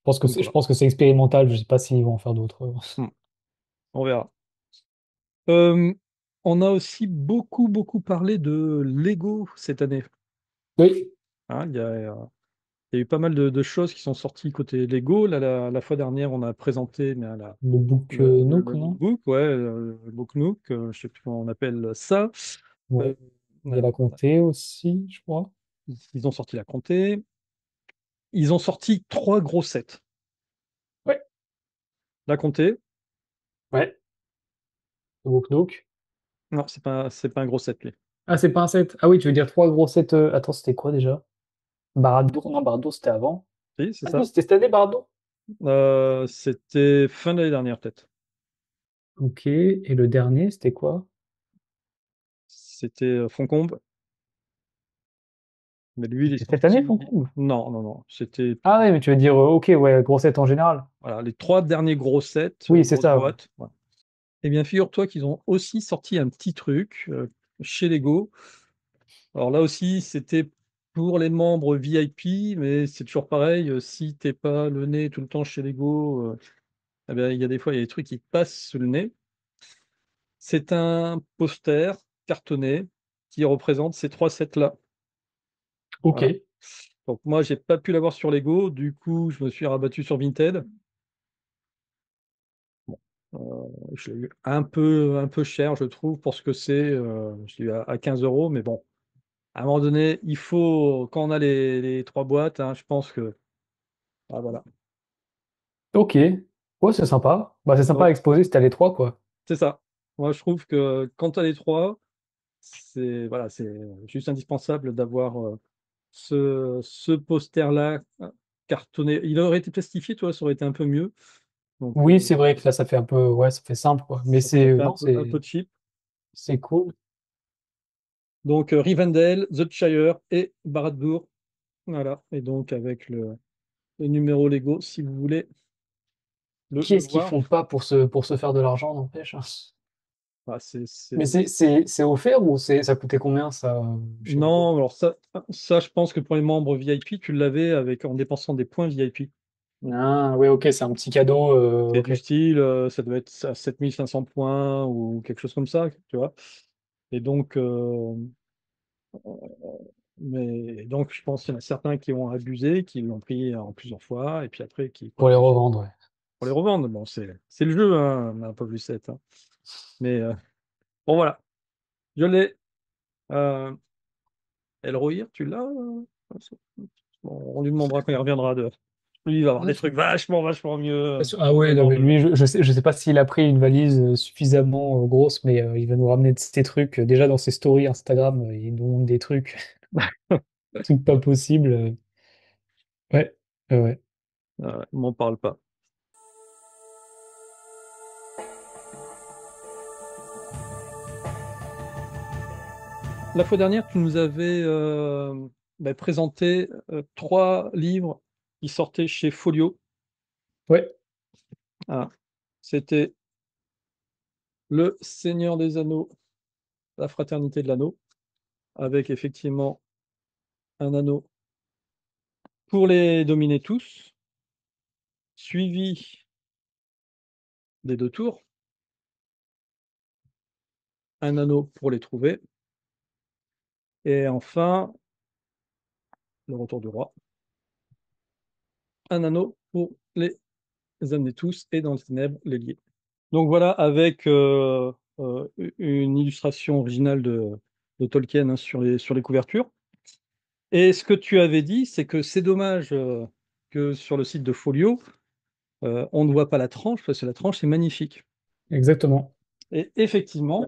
Comme Je quoi. pense que c'est expérimental, je sais pas s'ils vont en faire d'autres. Mmh, on verra. Hem, on a aussi beaucoup, beaucoup parlé de Lego cette année, Oui, hein. Il y a eu pas mal de choses qui sont sorties côté Lego. Là, la fois dernière, on a présenté, mais à la le Book Nook, le non? Book, ouais, le Book Nook, je sais plus comment on appelle ça. Ouais. Heu, Il y a la comté aussi, je crois. ils ont sorti la Comté. Ils ont sorti 3 gros sets. Ouais, La Comté, ouais. Le Book Nook. non, c'est pas un gros set, lui. Ah, c'est pas un set. Ah oui, tu veux dire trois gros sets. Attends, c'était quoi déjà? Baradour? Non, Baradour, c'était avant. Si, c'est Ah non, ça. c'était cette année, Baradour? C'était fin d'année dernière, peut-être. Ok. Et le dernier, c'était quoi? C'était, Foncombe, mais lui, il est C'était cette année, sorti Foncombe? non, non, non, c'était Ah ouais, mais tu veux dire, ok, ouais, gros set en général. voilà, les 3 derniers gros sets, Oui, c'est grosses ça, ouais. boîtes, voilà. Eh bien, figure-toi qu'ils ont aussi sorti un petit truc, chez Lego. Alors là aussi, c'était pour les membres VIP, mais c'est toujours pareil, si tu es pas le nez tout le temps chez Lego, eh bien, il y a des fois, il y a des trucs qui te passent sous le nez. C'est un poster cartonné qui représente ces 3 sets-là. Ok. Voilà. Donc moi, j'ai pas pu l'avoir sur Lego, du coup, je me suis rabattu sur Vinted. Je l'ai eu un peu cher, je trouve, pour ce que c'est, je l'ai eu à 15 €, mais bon, à un moment donné, il faut quand on a les 3 boîtes, hein, je pense que ah voilà. Ok. Ouais, c'est sympa. Bah, c'est sympa à Donc exposer si t'as les trois, quoi. c'est ça. Moi, je trouve que quand tu as les 3, c'est voilà, c'est juste indispensable d'avoir, ce poster-là, cartonné. Il aurait été plastifié, tu vois, ça aurait été un peu mieux. Donc Oui, c'est vrai que là, ça fait un peu, ouais, ça fait simple, quoi. Mais ça aurait fait non, un peu cheap. c'est cool. Donc Rivendell, The Shire et Barad-dûr. Voilà, et donc avec le numéro Lego, si vous voulez Qui le est-ce qu'ils voir. font pas pour se faire de l'argent, n'empêche, hein. Ah, Mais c'est offert ou ça coûtait combien, ça, chez Lego? Non, alors ça, je pense que pour les membres VIP, tu l'avais avec en dépensant des points VIP. Ah, ouais, ok, c'est un petit cadeau, C'est ok. du style, ça doit être à 7 500 points ou quelque chose comme ça, tu vois. Et donc, je pense qu'il y en a certains qui ont abusé, qui l'ont pris en plusieurs fois, et puis après qui Pour les continuent revendre, ouais. pour les revendre. Bon, c'est le jeu, hein, un peu plus 7, hein. Mais bon, voilà, je l'ai. Euh, Elrohir, tu l'as? Bon, on lui demandera quand il reviendra de. Lui, il va avoir des trucs vachement, vachement mieux, Ah ouais, non, venant mais de. lui, je sais pas s'il a pris une valise suffisamment grosse, mais il va nous ramener de ces trucs. Déjà dans ses stories Instagram, il nous montre des trucs, trucs pas possibles. Ouais, ouais. M'en parle pas. La fois dernière, tu nous avais présenté 3 livres qui sortaient chez Folio. Ouais, Ah, c'était Le Seigneur des Anneaux, La Fraternité de l'Anneau, avec effectivement un anneau pour les dominer tous, suivi des 2 tours, un anneau pour les trouver, et enfin, le retour du roi, un anneau pour les amener tous et dans les ténèbres les lier. Donc voilà, avec une illustration originale de Tolkien, hein, sur les couvertures. Et ce que tu avais dit, c'est que c'est dommage que sur le site de Folio, on ne voit pas la tranche, parce que la tranche est magnifique. exactement. Et effectivement,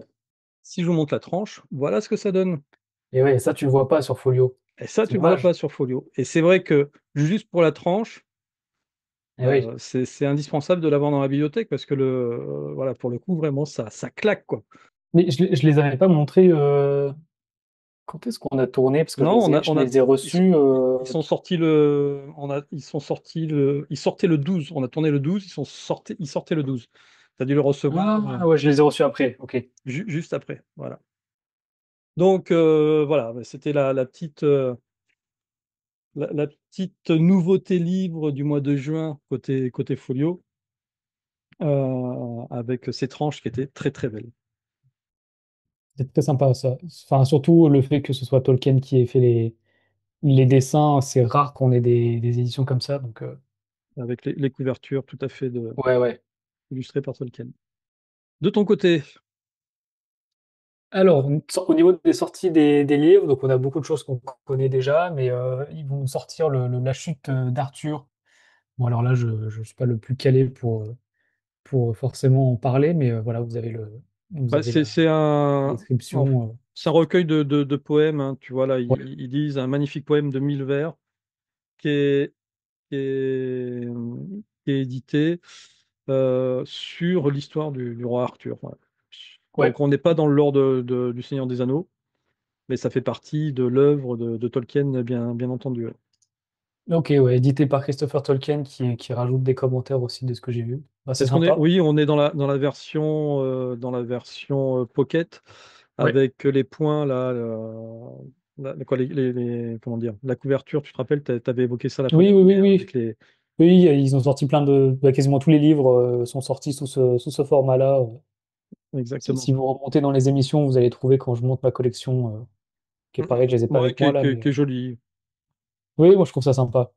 si je vous montre la tranche, voilà ce que ça donne. Et ouais, ça, tu le vois pas sur Folio. Et ça, C'est tu le vois dommage. pas sur Folio. Et c'est vrai que juste pour la tranche, Eh oui. c'est indispensable de l'avoir dans la bibliothèque parce que voilà, pour le coup, vraiment, ça claque, quoi. Mais je les avais pas montrés. Quand est-ce qu'on a tourné? Parce que Non, je les ai ils sont, reçus. ils sont sortis ils sont sortis ils sortaient le 12. On a tourné le 12, ils sortaient le 12. Tu as dû le recevoir Ah ouais, je les ai reçus après. Ok. juste après. Voilà. Donc, voilà, bah, c'était la petite nouveauté livre du mois de juin côté Folio, avec ces tranches qui étaient très très belles. C'est très sympa ça. Enfin, surtout le fait que ce soit Tolkien qui ait fait les dessins. C'est rare qu'on ait des éditions comme ça. Donc, Avec les couvertures tout à fait ouais, ouais. illustrées par Tolkien. De ton côté, Alors, au niveau des sorties des livres, donc on a beaucoup de choses qu'on connaît déjà, mais ils vont nous sortir la chute d'Arthur. Bon, alors là, je ne suis pas le plus calé pour forcément en parler, mais voilà, vous bah, avez la c'est description. c'est un recueil de poèmes, hein. Tu vois, là, Ouais. ils disent un magnifique poème de 1000 vers qui est, qui est, qui est édité sur l'histoire du roi Arthur. Voilà. Ouais. Donc, on n'est pas dans le lore du Seigneur des Anneaux, mais ça fait partie de l'œuvre de Tolkien, bien entendu. Ouais. Ok, ouais, édité par Christopher Tolkien qui rajoute des commentaires aussi de ce que j'ai vu. Bah, c'est Est-ce qu'on est, sympa. oui, on est dans la version Pocket Ouais. avec les points là, quoi, comment dire, la couverture. Tu te rappelles, tu avais évoqué ça la fois Oui, oui, oui, dernière oui. avec les. Oui, ils ont sorti bah, quasiment tous les livres sont sortis sous ce format-là. Exactement. Si vous remontez dans les émissions, vous allez trouver quand je monte ma collection, qui est pareil, je les ai pas Ouais, avec moi là, mais qui est joli. oui, moi je trouve ça sympa.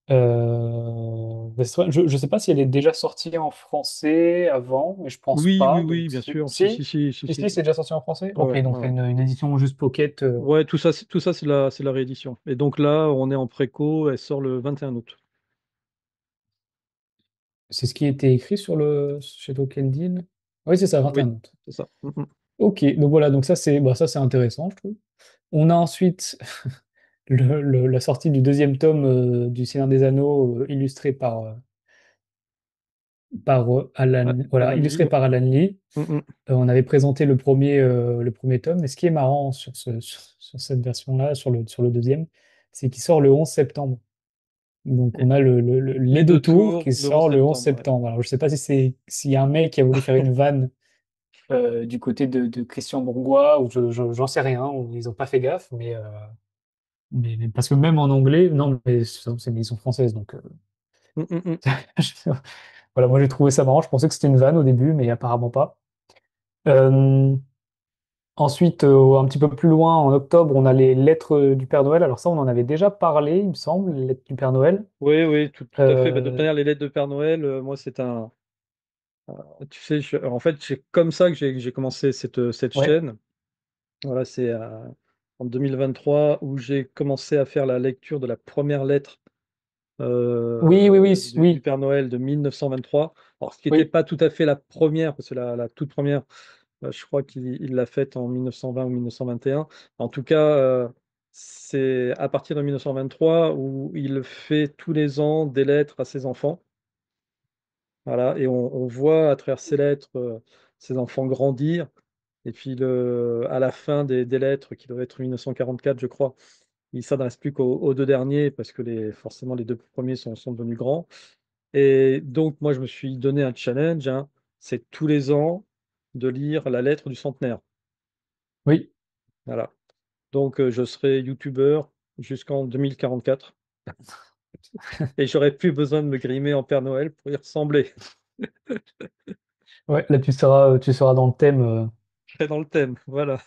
Mais je ne sais pas si elle est déjà sortie en français avant, mais je pense Oui, oui, pas. oui, Donc bien sûr. Si, si, si, si, si, si. c'est déjà sorti en français. Ouais, Ok, donc ouais, c'est ouais. une édition juste pocket. Ouais, tout ça, c'est la réédition. Et donc là, on est en préco. Elle sort le 21 août. C'est ce qui était écrit sur le chez Tolkien Deal. Oui, c'est ça, 21 Oui, août. c'est ça. Ok, donc voilà, donc ça c'est intéressant, je trouve. On a ensuite la sortie du deuxième tome du Seigneur des Anneaux, illustré par Ouais, voilà, Alan Lee, illustré ouais. par Alan Lee. Mm, mm. On avait présenté le premier tome, mais ce qui est marrant sur cette version-là, sur le deuxième, c'est qu'il sort le 11 septembre. Donc Et on a les les deux deux tours tours, qui le 11 sort le 11 septembre. Ouais. septembre. Alors je sais pas si s'il y a un mec qui a voulu faire une vanne du côté de Christian Bourgois, ou j'en sais rien, ou ils ont pas fait gaffe, mais parce que même en anglais, non, mais c'est une édition française, donc Mm, mm, mm. voilà, moi j'ai trouvé ça marrant. Je pensais que c'était une vanne au début, mais apparemment pas. Euh, Ensuite, un petit peu plus loin, en octobre, on a les lettres du Père Noël. Alors ça, on en avait déjà parlé, il me semble, les lettres du Père Noël. Oui, oui, tout à fait. Bah, de toute Euh, manière, les lettres de Père Noël, moi, c'est un. Tu sais, en fait, c'est comme ça que j'ai commencé cette ouais. chaîne. Voilà, c'est en 2023 où j'ai commencé à faire la lecture de la première lettre Oui, oui, oui, du oui, Père Noël de 1923. Alors, ce qui n'était oui, pas tout à fait la première, parce que la toute première, je crois qu'il l'a faite en 1920 ou 1921. En tout cas, c'est à partir de 1923 où il fait tous les ans des lettres à ses enfants. Voilà, et on voit à travers ces lettres ces enfants grandir. Et puis à la fin des lettres, qui doivent être 1944, je crois, il ne s'adresse plus qu'aux deux derniers parce que forcément les deux premiers sont devenus grands. Et donc, moi, je me suis donné un challenge, hein, c'est tous les ans de lire la lettre du centenaire. oui. Voilà. Donc, je serai youtubeur jusqu'en 2044 et j'aurai plus besoin de me grimer en Père Noël pour y ressembler. Ouais, là, tu seras dans le thème. Je serai dans le thème. Voilà.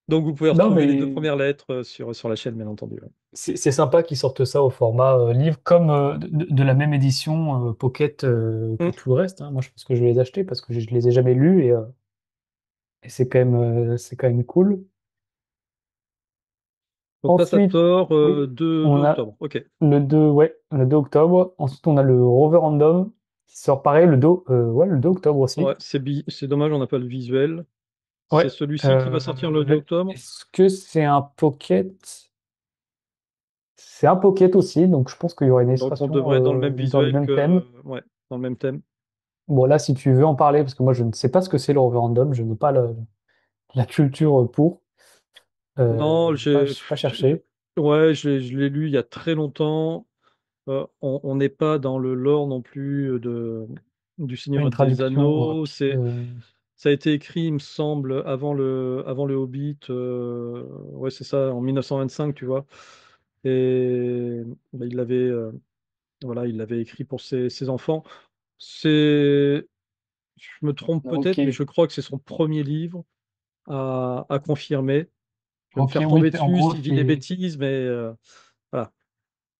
Donc, vous pouvez Non, retrouver les deux mais premières lettres sur la chaîne, bien entendu. Ouais. c'est sympa qu'ils sortent ça au format livre, comme de la même édition Pocket que Hum. tout le reste, hein. Moi, je pense que je vais les acheter parce que je les ai jamais lus et c'est quand même cool. Donc là, ça Ensuite, sort oui, 2 on a octobre. Ok. ouais, le 2 octobre. Ensuite, on a le Rover Random qui sort pareil le 2 octobre aussi. Ouais, c'est dommage, on n'a pas le visuel. C'est Ouais. celui-ci qui va sortir le 2 octobre. Est-ce que c'est un pocket? C'est un pocket aussi, donc je pense qu'il y aura une Donc on illustration devrait être dans le même dans le visuel même thème. que, ouais, dans le même thème. Bon, là, si tu veux en parler, parce que moi, je ne sais pas ce que c'est le Random, je n'ai pas la culture pour. Non, J'ai pas cherché. ouais, je l'ai lu il y a très longtemps. On n'est pas dans le lore non plus du Une Seigneur des traduction. Anneaux. Ça a été écrit, il me semble, avant le Hobbit. Ouais, c'est ça, en 1925, tu vois. Et bah, voilà, il l'avait écrit pour ses enfants. Je me trompe Ok. peut-être, mais je crois que c'est son premier livre à confirmer. Je vais me Ok, faire oui, tomber en dessus gros, si je dis des bêtises, mais voilà.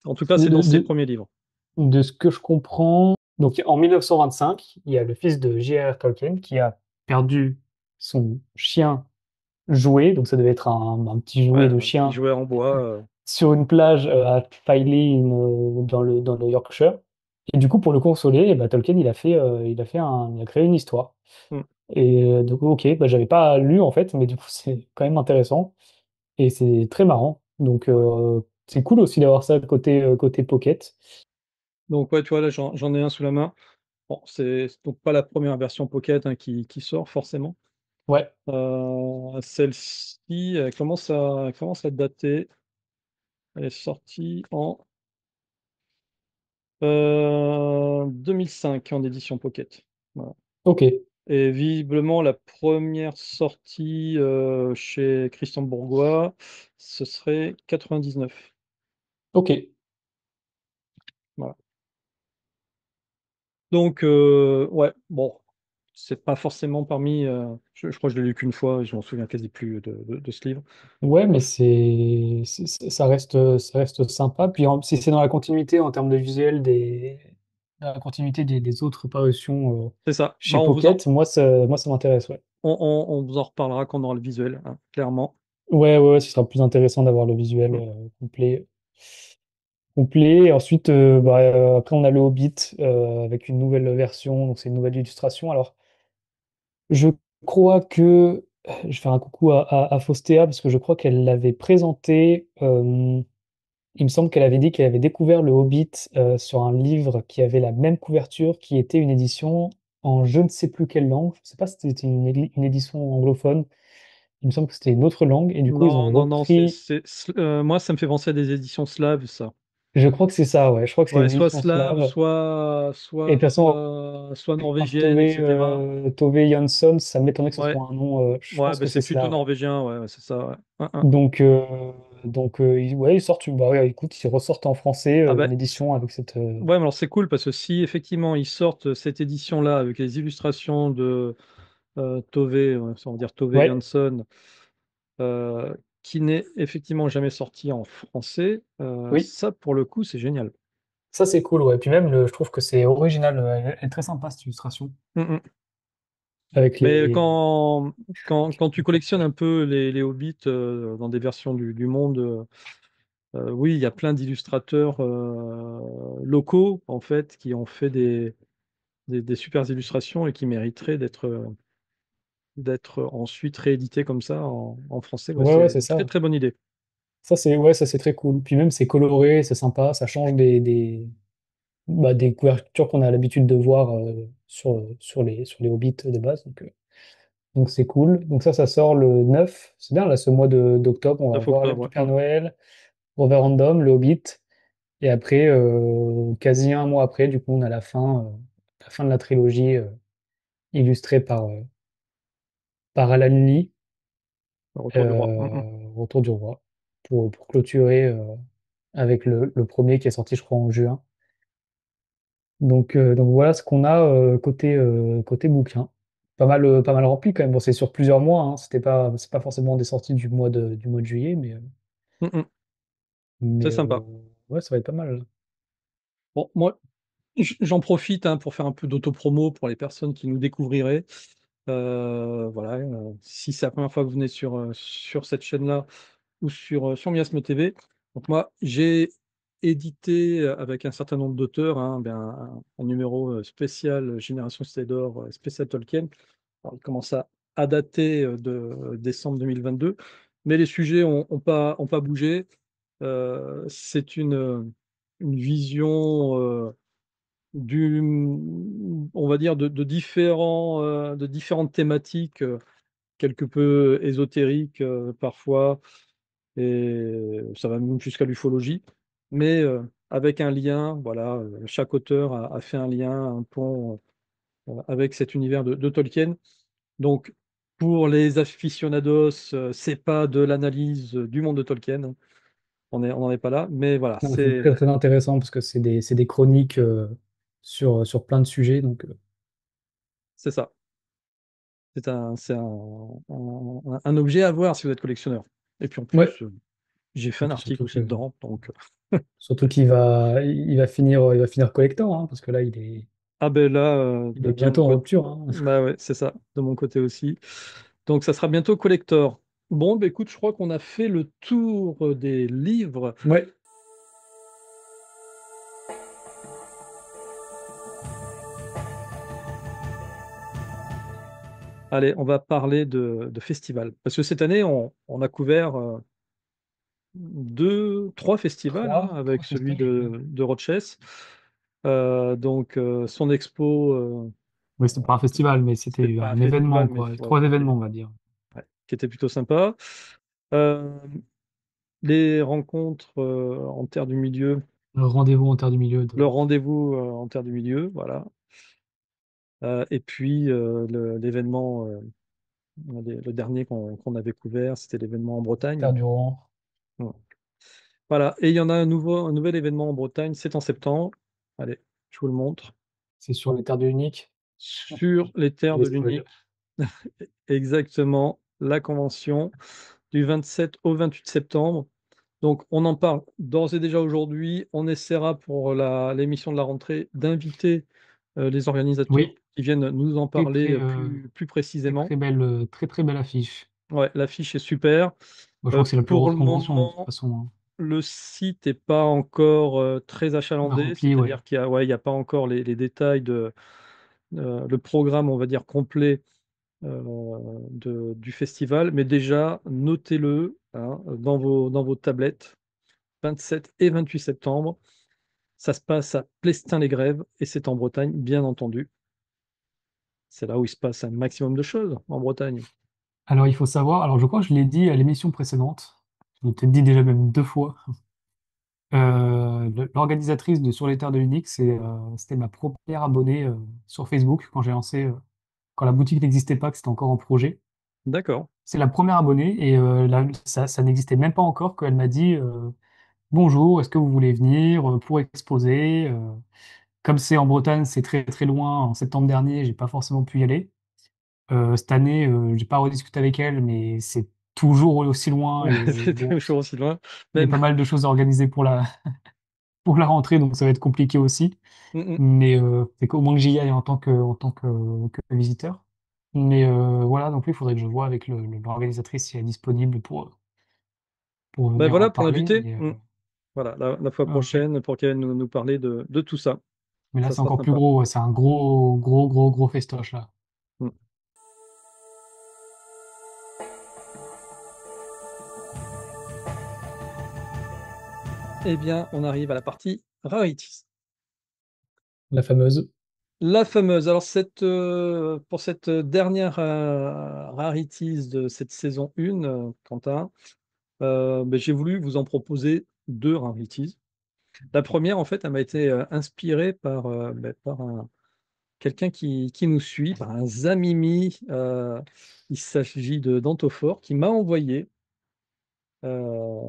En tout cas, de, c'est dans de, ses de- premiers livres. de ce que je comprends, donc en 1925, il y a le fils de J.R.R. Tolkien qui a perdu son chien jouet, donc ça devait être un petit Ouais, jouet de un petit chien jouet en bois. sur une plage à Filey dans le Yorkshire. Et du coup, pour le consoler, eh ben, Tolkien, il a créé une histoire. Hmm. Et donc, ok, bah, j'avais pas lu en fait, mais du coup, c'est quand même intéressant et c'est très marrant. Donc, c'est cool aussi d'avoir ça de côté Pocket. Donc, ouais, tu vois, là, j'en ai un sous la main. Bon, c'est donc pas la première version Pocket hein, qui sort forcément. Ouais, Celle-ci, elle commence à dater. Elle est sortie en 2005 en édition Pocket. Voilà. ok, Et visiblement, la première sortie chez Christian Bourgois, ce serait 99. ok. Voilà. Donc, ouais, bon, c'est pas forcément parmi. Je crois que je l'ai lu qu'une fois, je m'en souviens quasi plus de ce livre. Ouais, mais ça reste sympa. Puis si c'est dans la continuité en termes de visuel dans la continuité des autres parutions C'est ça. chez Pocket, moi, ça m'intéresse, ouais. On vous en reparlera quand on aura le visuel, hein, clairement. Ouais, ce sera plus intéressant d'avoir le visuel Mm. complet. Et ensuite, après, on a le Hobbit avec une nouvelle version, donc c'est une nouvelle illustration. Alors, je crois que je vais faire un coucou à Faustéa parce que je crois qu'elle l'avait présenté. Il me semble qu'elle avait dit qu'elle avait découvert le Hobbit sur un livre qui avait la même couverture, qui était une édition en je ne sais plus quelle langue. Je ne sais pas si c'était une édition anglophone. Il me semble que c'était une autre langue. Et du coup, ils ont Non, repris. moi, ça me fait penser à des éditions slaves, ça. Je crois que c'est ça, ouais. Je crois que c'est Ouais, une soit édition slave, slave. Et de toute façon, soit enfin, norvégienne, etc. Tove Jansson, ça m'étonnerait que ce Ouais, soit un nom. Je ouais, pense ben que c'est c'est plutôt cela, ouais. norvégien, ouais, c'est ça, ouais. Donc, ouais, ils sortent. Bah ouais, écoute, ils ressortent en français Ah une ben, édition avec cette. ouais, mais alors c'est cool parce que si effectivement ils sortent cette édition-là avec les illustrations de Tove, on va dire Tove Ouais, Jansson, euh, qui n'est effectivement jamais sorti en français, oui. ça pour le coup c'est génial. Ça, c'est cool, ouais. Puis même, je trouve que c'est original. Elle est très sympa, cette illustration. Mm, mm. Avec Mais les. quand tu collectionnes un peu les Hobbits dans des versions du monde, oui, il y a plein d'illustrateurs locaux en fait qui ont fait des super illustrations et qui mériteraient d'être ensuite réédités comme ça en français. Ouais, Ouais, c'est c'est une très ça. très bonne idée. Ça, c'est très cool. Puis même, c'est coloré, c'est sympa. Ça change des couvertures qu'on a l'habitude de voir sur les Hobbits de base. Donc c'est cool. Donc ça sort le 9. C'est bien, là, ce mois d'octobre. On va 9 voir l'œuvre octobre, du ouais. Père Noël, Random, le Hobbit. Et après, quasi un mois après, du coup, on a la fin de la trilogie illustrée par Alan Lee, Le retour du roi. Retour du roi, pour clôturer avec le premier qui est sorti, je crois, en juin. Donc voilà ce qu'on a côté bouquin. Pas mal rempli quand même. Bon, c'est sur plusieurs mois, hein. C'est pas forcément des sorties du mois de juillet, Mm, mm. C'est mais sympa. ouais, ça va être pas mal. Bon, moi, j'en profite hein, pour faire un peu d'autopromo pour les personnes qui nous découvriraient. Voilà, si c'est la première fois que vous venez sur cette chaîne-là ou sur Miasme TV. Donc moi, j'ai édité avec un certain nombre d'auteurs hein, ben, un numéro spécial Génération Cité d'Or, spécial Tolkien. Alors, il commence à à dater de décembre 2022, mais les sujets ont pas bougé. C'est une vision on va dire, de différentes thématiques, quelque peu ésotériques parfois, et ça va même jusqu'à l'ufologie, mais avec un lien, voilà, chaque auteur a fait un lien, un pont avec cet univers de Tolkien. Donc, pour les aficionados, c'est pas de l'analyse du monde de Tolkien, hein. On n'en est pas là, mais voilà, Non, c'est très très intéressant parce que c'est des chroniques sur plein de sujets. Donc, c'est ça. C'est un objet à voir si vous êtes collectionneur. Et puis en ouais. plus, j'ai fait Et un puis article aussi dedans, donc surtout il va finir collector, hein, parce que là, ah ben là, il est bientôt en rupture, hein. bah ouais, c'est ça, de mon côté aussi. Donc ça sera bientôt collector. Bon, bah écoute, je crois qu'on a fait le tour des livres. Ouais. Allez, on va parler de festival. Parce que cette année, on a couvert trois festivals, hein, Trois avec celui festivals. de Rochess. Donc son expo, Oui, c'était pas un festival, mais c'était c'était pas un un festival, événement, mais quoi. ouais, Trois événements, on va dire. qui était plutôt sympa. Euh, les rencontres en Terre du Milieu, Le rendez-vous en terre du milieu le rendez-vous en Terre du Milieu, voilà. Et puis l'événement, le dernier qu'on avait couvert, c'était l'événement en Terre Bretagne. du Rohan. Ouais. Voilà. Et il y en a un nouvel événement en Bretagne, c'est en septembre. Allez, je vous le montre. C'est sur les terres de l'Unique. Sur les Et terres les de spoils. l'Unique, exactement, la convention du 27 au 28 septembre. Donc, on en parle d'ores et déjà aujourd'hui. On essaiera pour l'émission de la rentrée d'inviter les organisateurs Oui, qui viennent nous en très parler plus précisément. très très belle affiche. Ouais, l'affiche est super. Moi, je crois que c'est la plus Pour grosse le convention, de toute moment, façon, hein. le site n'est pas encore très achalandé, Rempli, ouais. c'est-à-dire qu'il y a pas encore les détails le programme, on va dire, complet du festival, mais déjà, notez-le, hein, dans vos tablettes, 27 et 28 septembre. Ça se passe à Plestin-les-Grèves et c'est en Bretagne, bien entendu. C'est là où il se passe un maximum de choses en Bretagne. Alors, il faut savoir, alors je crois que je l'ai dit à l'émission précédente, je l'ai peut-être dit déjà même deux fois. L'organisatrice de Sur les terres de l'Unique, c'était ma première abonnée sur Facebook quand j'ai lancé, quand la boutique n'existait pas, que c'était encore en projet. D'accord. C'est la première abonnée et là, ça n'existait même pas encore qu'elle m'a dit bonjour, est-ce que vous voulez venir pour exposer? Comme c'est en Bretagne, c'est très très loin. En septembre dernier, j'ai pas forcément pu y aller. Cette année, j'ai pas rediscuté avec elle, mais c'est toujours aussi loin et C'est bon, toujours aussi loin. il y a Même. pas mal de choses à organiser pour pour la rentrée, donc ça va être compliqué aussi. Mm, mm. Mais c'est qu'au moins que j'y aille en tant que visiteur. Mais voilà, donc oui, il faudrait que je vois avec l'organisatrice si elle est disponible pour Ben venir en voilà pour parler. l'inviter. Mm. Voilà, la fois Ouais. prochaine, pour qu'elle nous parler de tout ça. Mais là, Ça c'est sera encore plus sympa. gros, ouais, c'est un gros festoche là. Mm. Eh bien, on arrive à la partie Rarities. La fameuse. La fameuse. Alors, pour cette dernière Rarities de cette saison 1, Quentin, ben, j'ai voulu vous en proposer deux Rarities. La première, en fait, elle m'a été inspirée par quelqu'un qui nous suit, par un Zamimi. Il s'agit de d'Antophore qui m'a envoyé euh,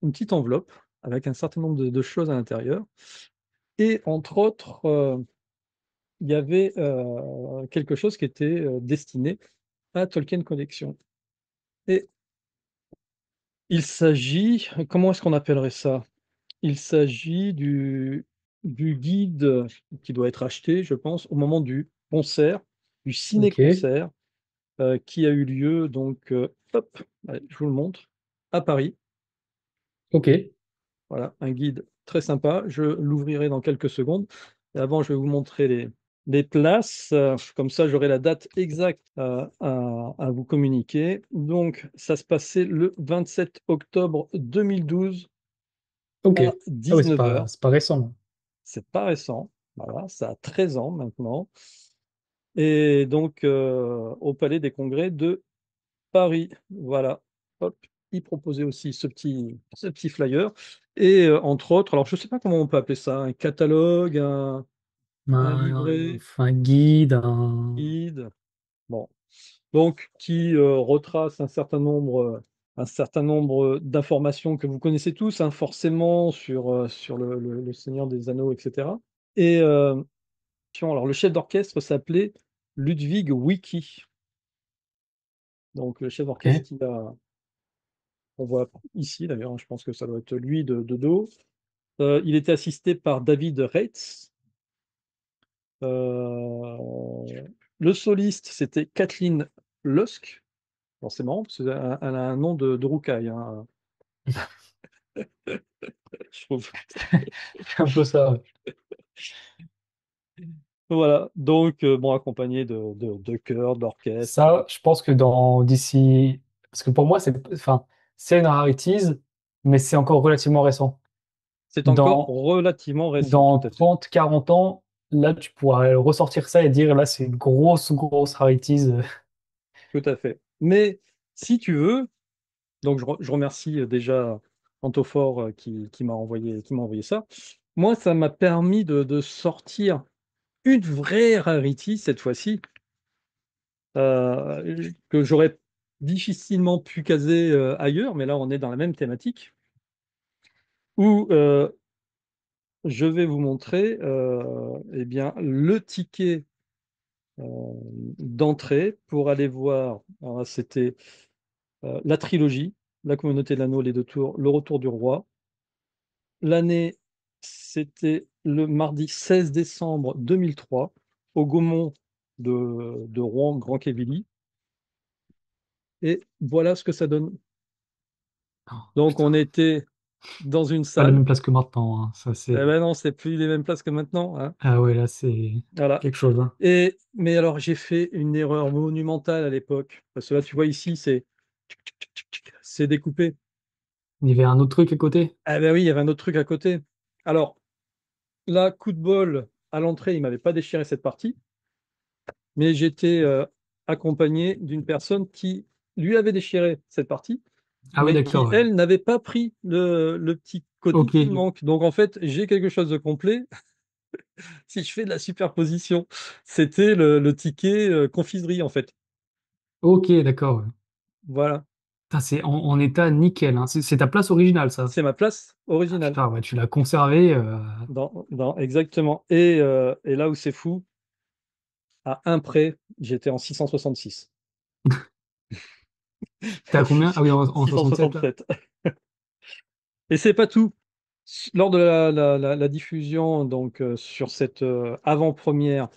une petite enveloppe avec un certain nombre de choses à l'intérieur. Et entre autres, il y avait quelque chose qui était destiné à Tolkien Connection. Et il s'agit, comment est-ce qu'on appellerait ça? Il s'agit du guide qui doit être acheté, je pense, au moment du concert, du Ok, ciné-concert, qui a eu lieu, donc, hop, allez, je vous le montre, à Paris. ok. Voilà, un guide très sympa. Je l'ouvrirai dans quelques secondes. Et avant, je vais vous montrer les places, comme ça j'aurai la date exacte à vous communiquer. Donc, ça se passait le 27 octobre 2012 Ok. à Ah oui, 19 heures. c'est pas récent. C'est pas récent, voilà, ça a 13 ans maintenant. Et donc, au Palais des Congrès de Paris. Voilà. Hop, il proposait aussi ce petit flyer. Et entre autres, alors je ne sais pas comment on peut appeler ça, un catalogue, un livret, Un guide, un... guide. Bon. Donc, qui retrace un certain nombre d'informations que vous connaissez tous, hein, forcément, sur le Seigneur des Anneaux, etc. Et alors, le chef d'orchestre s'appelait Ludwig Wiki. Donc, le chef d'orchestre Ok. on voit ici, d'ailleurs, hein, je pense que ça doit être lui de dos. Il était assisté par David Reitz. Le soliste, c'était Kathleen Lusk. Bon, c'est marrant, parce qu'elle a un nom de roucaille, hein, je trouve. C'est un peu ça. Ouais. Voilà, donc, bon, accompagné de chœurs, d'orchestre. Ça, je pense que d'ici... Parce que pour moi, c'est une rarities, mais c'est encore relativement récent. C'est encore Dans, relativement récent, tout dans à fait. 30, 40 ans, là, tu pourras ressortir ça et dire, là, c'est une grosse rarities. Tout à fait. Mais si tu veux, donc je remercie déjà Antofort qui m'a envoyé ça. Moi, ça m'a permis de sortir une vraie rarity cette fois-ci, que j'aurais difficilement pu caser ailleurs, mais là on est dans la même thématique, où je vais vous montrer eh bien, le ticket euh, d'entrée pour aller voir. Alors là, c'était la trilogie, La Communauté de l'Anneau, Les Deux Tours, Le Retour du Roi. L'année, c'était le mardi 16 décembre 2003, au Gaumont de Rouen, Grand-Quevilly. Et voilà ce que ça donne. Oh, Donc, putain, on était dans une pas la salle. même place que maintenant, hein. Ça, Eh c'est... ben non, c'est plus les mêmes places que maintenant, hein. Ah ouais, là, c'est Voilà. quelque chose, hein. Mais alors, j'ai fait une erreur monumentale à l'époque. Parce que là, tu vois ici, c'est découpé. Il y avait un autre truc à côté? Ah ben oui, il y avait un autre truc à côté. Alors, là, coup de bol, à l'entrée, il m'avait pas déchiré cette partie, mais j'étais accompagné d'une personne qui lui avait déchiré cette partie, Ah oui, mais qui, d'accord, ouais. elle, n'avait pas pris le petit côté Ok, qui manque. Donc, en fait, j'ai quelque chose de complet si je fais de la superposition. C'était le ticket confiserie, en fait. ok, d'accord, ouais. Voilà. Putain, c'est en état nickel, hein. C'est ta place originale, ça. C'est ma place Ah originale. putain, ouais, tu l'as conservé. Exactement. Et là où c'est fou, à un près, j'étais en 666. T'es à combien? Ah oui, en 67, là? 667. Et c'est pas tout. Lors de la diffusion, donc sur cette avant-première,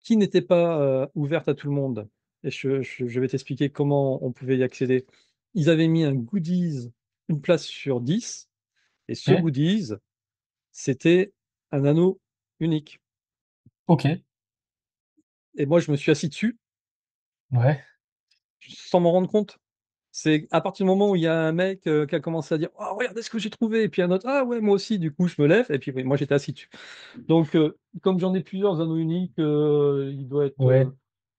qui n'était pas ouverte à tout le monde, et je vais t'expliquer comment on pouvait y accéder. Ils avaient mis un goodies, une place sur 10, et ce Ouais. goodies, c'était un anneau unique. Ok. Et moi, je me suis assis dessus Ouais. sans m'en rendre compte. C'est à partir du moment où il y a un mec qui a commencé à dire: «Oh, regardez ce que j'ai trouvé!» Et puis un autre: «Ah ouais, moi aussi!» Du coup, je me lève, et puis oui, moi j'étais assis dessus. Donc, comme j'en ai plusieurs anneaux uniques, il doit être Ouais.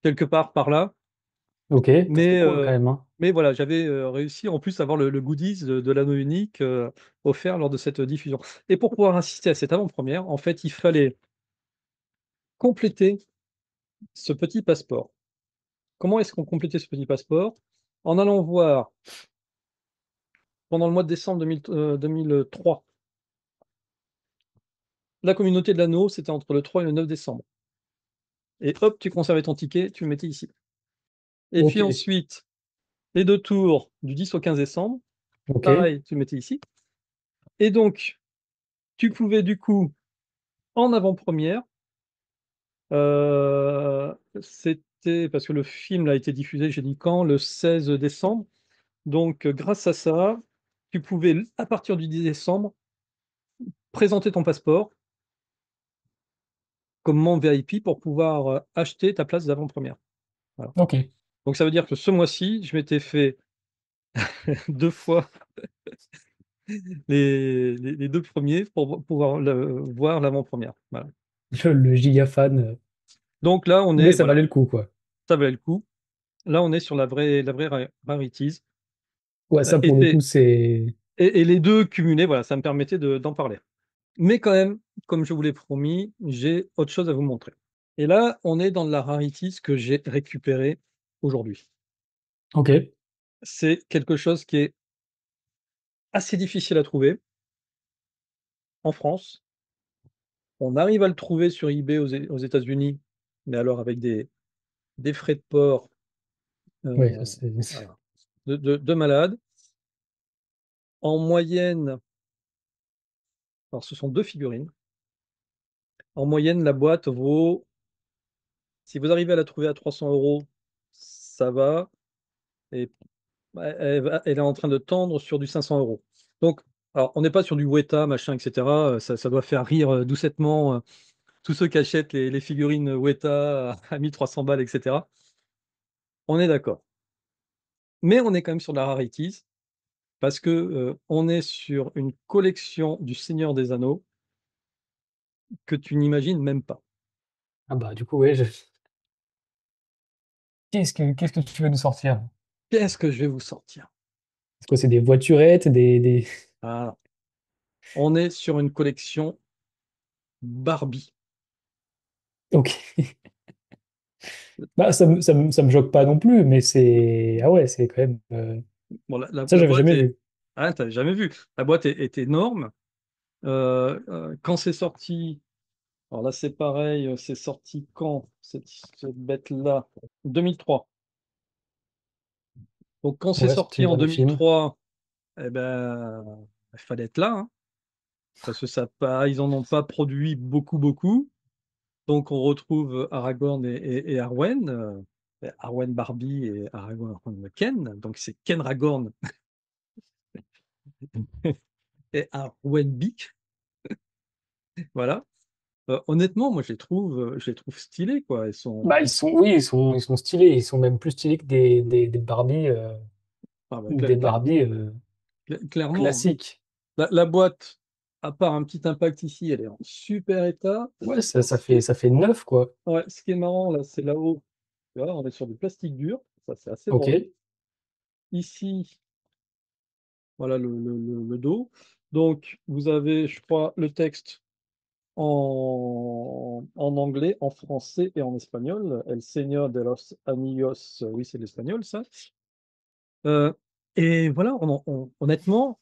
quelque part par là. Ok. C'est Mais, cool quand même, hein. voilà, j'avais réussi en plus à avoir le goodies de l'anneau unique offert lors de cette diffusion. Et pour pouvoir assister à cette avant-première, en fait, il fallait compléter ce petit passeport. Comment est-ce qu'on complétait ce petit passeport? En allant voir pendant le mois de décembre 2003. La communauté de l'anneau, c'était entre le 3 et le 9 décembre. Et hop, tu conservais ton ticket, tu le mettais ici. Et puis Ok. ensuite, les deux tours du 10 au 15 décembre, Ok. pareil, tu le mettais ici. Et donc, tu pouvais du coup, en avant-première, c'était parce que le film a été diffusé, j'ai dit quand, le 16 décembre. Donc, grâce à ça, tu pouvais, à partir du 10 décembre, présenter ton passeport. comme membre VIP pour pouvoir acheter ta place d'avant-première. Voilà. Ok. Donc ça veut dire que ce mois-ci, je m'étais fait 2 fois les 2 premiers pour pouvoir voir l'avant-première. Voilà. Le giga fan. Donc là, on Mais est, ça voilà, valait le coup, quoi. ça valait le coup. Là, on est sur la vraie rarities. Ouais, ça, Et, pour le coup, c'est- c'est. et les deux cumulés, voilà, ça me permettait d'en parler. Mais quand même, comme je vous l'ai promis, j'ai autre chose à vous montrer. Et là, on est dans de la rarities que j'ai récupérée aujourd'hui. Ok. C'est quelque chose qui est assez difficile à trouver en France. On arrive à le trouver sur eBay aux États-Unis, mais alors avec des frais de port, Ouais, ça, euh, c'est. voilà, de malade. En moyenne, alors ce sont 2 figurines. En moyenne, la boîte vaut, si vous arrivez à la trouver à 300 €, ça va. Et elle est en train de tendre sur du 500 €. Donc, alors, on n'est pas sur du Weta, machin, etc. Ça doit faire rire doucettement tous ceux qui achètent les figurines Weta à 1300 balles, etc. On est d'accord. Mais on est quand même sur de la rarities parce que on est sur une collection du Seigneur des Anneaux que tu n'imagines même pas. Ah bah, du coup, ouais. Qu'est-ce que tu veux nous sortir? Qu'est-ce que je vais vous sortir? C'est quoi, c'est des voiturettes, des... Ah, on est sur une collection Barbie. Ok. Bah, ça me choque pas non plus, mais c'est... Ah ouais, c'est quand même... Bon, la Ça, j'avais boîte jamais est. vu. Ah, t'as jamais vu. La boîte est énorme. Quand c'est sorti, alors là c'est pareil, c'est sorti quand cette bête-là? 2003. Donc quand c'est Ouais, sorti en souvenir de film. 2003, eh ben, il fallait être là, hein, parce que ils en ont pas produit beaucoup, beaucoup. Donc on retrouve Aragorn et Arwen, Arwen Barbie et Aragorn Ken. Donc c'est Ken Ragorn et Arwen Beak. Voilà. Honnêtement, moi je les trouve stylés, quoi. Elles sont, Bah, oui, ils sont stylés. Ils sont même plus stylés que des Barbie, ah bah, des Barbie clairement, hein. classiques. La boîte, à part un petit impact ici, elle est en super état. Ouais, ça, Alors, ça fait, ça fait neuf, quoi. ouais, ce qui est marrant, là, c'est là-haut. Tu vois, on est sur du plastique dur. Ça, c'est assez Ok. drôle. Ici, voilà le dos. Donc, vous avez, je crois, le texte en anglais, en français et en espagnol. El Señor de los Anillos, oui, c'est l'espagnol, ça. Euh, et voilà, honnêtement,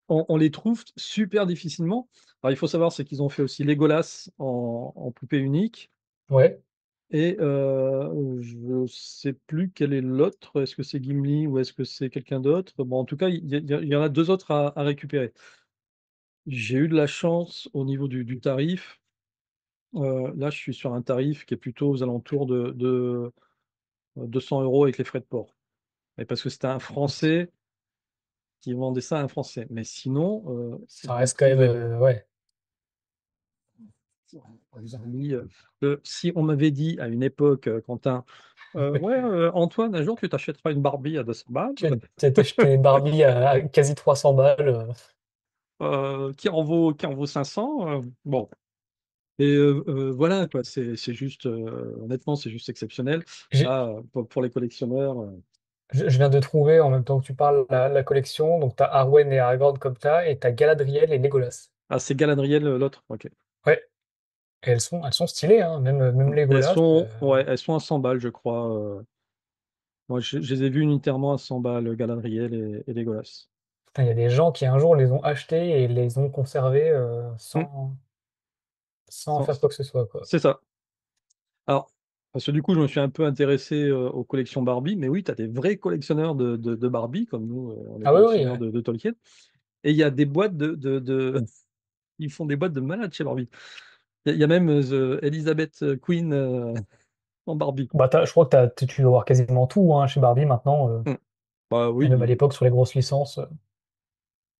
on les trouve super difficilement. Alors, il faut savoir, c'est qu'ils ont fait aussi Legolas en poupée unique. Ouais. Et je sais plus quel est l'autre. Est-ce que c'est Gimli ou est-ce que c'est quelqu'un d'autre? Bon, en tout cas, il y en a 2 autres à récupérer. J'ai eu de la chance au niveau du tarif. Là, je suis sur un tarif qui est plutôt aux alentours de 200 € avec les frais de port. Et parce que c'était un Français qui vendait ça à un Français. Mais sinon, Ça vous reste quand même... pouvez. ouais. Ils ont mis, si on m'avait dit à une époque, Quentin, ouais, Antoine, un jour tu t'achèteras une Barbie à 200 balles, Tu as acheté Barbie à quasi 300 balles. qui en vaut 500, bon. Et voilà, quoi, c'est juste, honnêtement, c'est juste exceptionnel. J'ai- Là, pour les collectionneurs, je viens de trouver, en même temps que tu parles, la collection. Donc, tu as Arwen et Aragorn comme ça, et tu as Galadriel et Legolas. ah, c'est Galadriel, l'autre, ok. Ouais. Et elles sont stylées, hein. Même Elles Legolas. sont, ouais, elles sont à 100 balles, je crois. Moi, je les ai vues unitairement à 100 balles, Galadriel et Legolas. Putain, il y a des gens qui un jour les ont achetés et les ont conservés Hmm, sans faire quoi que ce soit, quoi. c'est ça. Alors, parce que du coup, je me suis un peu intéressé aux collections Barbie, mais oui, tu as des vrais collectionneurs de Barbie, comme nous, on est Ah oui, oui, collectionneurs ouais. de Tolkien. Et il y a des boîtes Ils font des boîtes de malades chez Barbie. Il y a même Elizabeth Queen en Barbie. Bah, je crois que tu dois voir quasiment tout, hein, chez Barbie maintenant. Hmm. Bah Et même à oui, l'époque, sur les grosses licences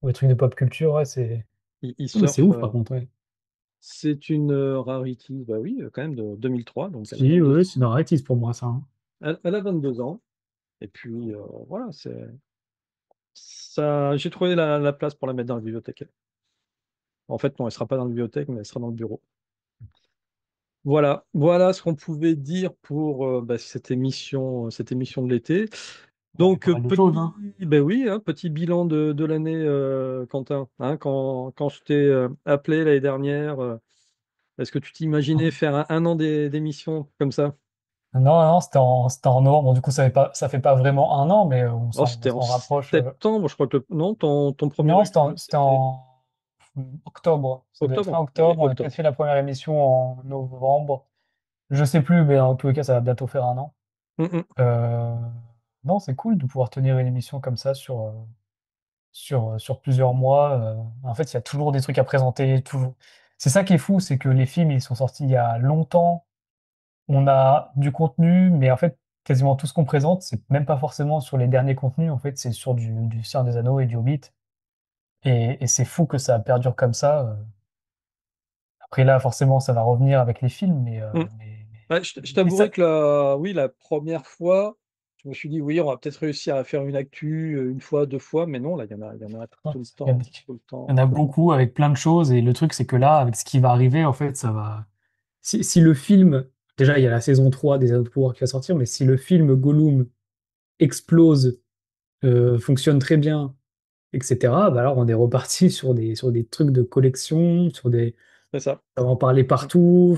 ou les trucs de pop culture, ouais, c'est... ils Non, mais c'est surfent, ouf, par contre, ouais. C'est une Rarity, bah oui, quand même de 2003, donc elle a Si, 22 oui, c'est ans. une rarité pour moi, ça, hein. Elle a 22 ans. Et puis voilà, c'est ça. J'ai trouvé la place pour la mettre dans la bibliothèque. En fait, non, elle sera pas dans la bibliothèque, mais elle sera dans le bureau. Voilà, voilà ce qu'on pouvait dire pour bah, cette émission de l'été. Ouais, Donc pas mal de choses, petit, hein. ben oui, hein, petit bilan de l'année, Quentin. Hein, quand je t'ai appelé l'année dernière, est-ce que tu t'imaginais faire un an d'émission comme ça? Non, non, c'était en novembre. Bon, du coup, ça fait pas vraiment un an, mais Oh, on c'était en s'en rapproche. septembre, je crois que non, ton premier Non, review, c'était c'était en octobre. Ça devait être fin octobre. Allez, octobre. On a octobre. peut-être fait la première émission en novembre. Je sais plus, mais en tous les cas, ça va bientôt faire un an. Hum, hum. Euh, non, c'est cool de pouvoir tenir une émission comme ça sur plusieurs mois. En fait, il y a toujours des trucs à présenter, toujours. C'est ça qui est fou, c'est que les films, ils sont sortis il y a longtemps. On a du contenu, mais en fait, quasiment tout ce qu'on présente, c'est même pas forcément sur les derniers contenus. En fait, c'est sur du Seigneur des Anneaux et du Hobbit. Et c'est fou que ça perdure comme ça. Après, là, forcément, ça va revenir avec les films, Hum. Ouais, je mais t'avouerai ça, que oui, la première fois, je me suis dit, oui, on va peut-être réussir à faire une actu une fois, deux fois, mais non, là, il y en a il tout le y en temps, tout le il y en temps. a beaucoup avec plein de choses. Et le truc, c'est que là, avec ce qui va arriver, en fait, ça va. Si le film, déjà, il y a la saison 3 des Anneaux de Pouvoir qui va sortir, mais si le film Gollum explose, fonctionne très bien, etc., bah alors on est reparti sur des trucs de collection, C'est ça. ça va en parler partout,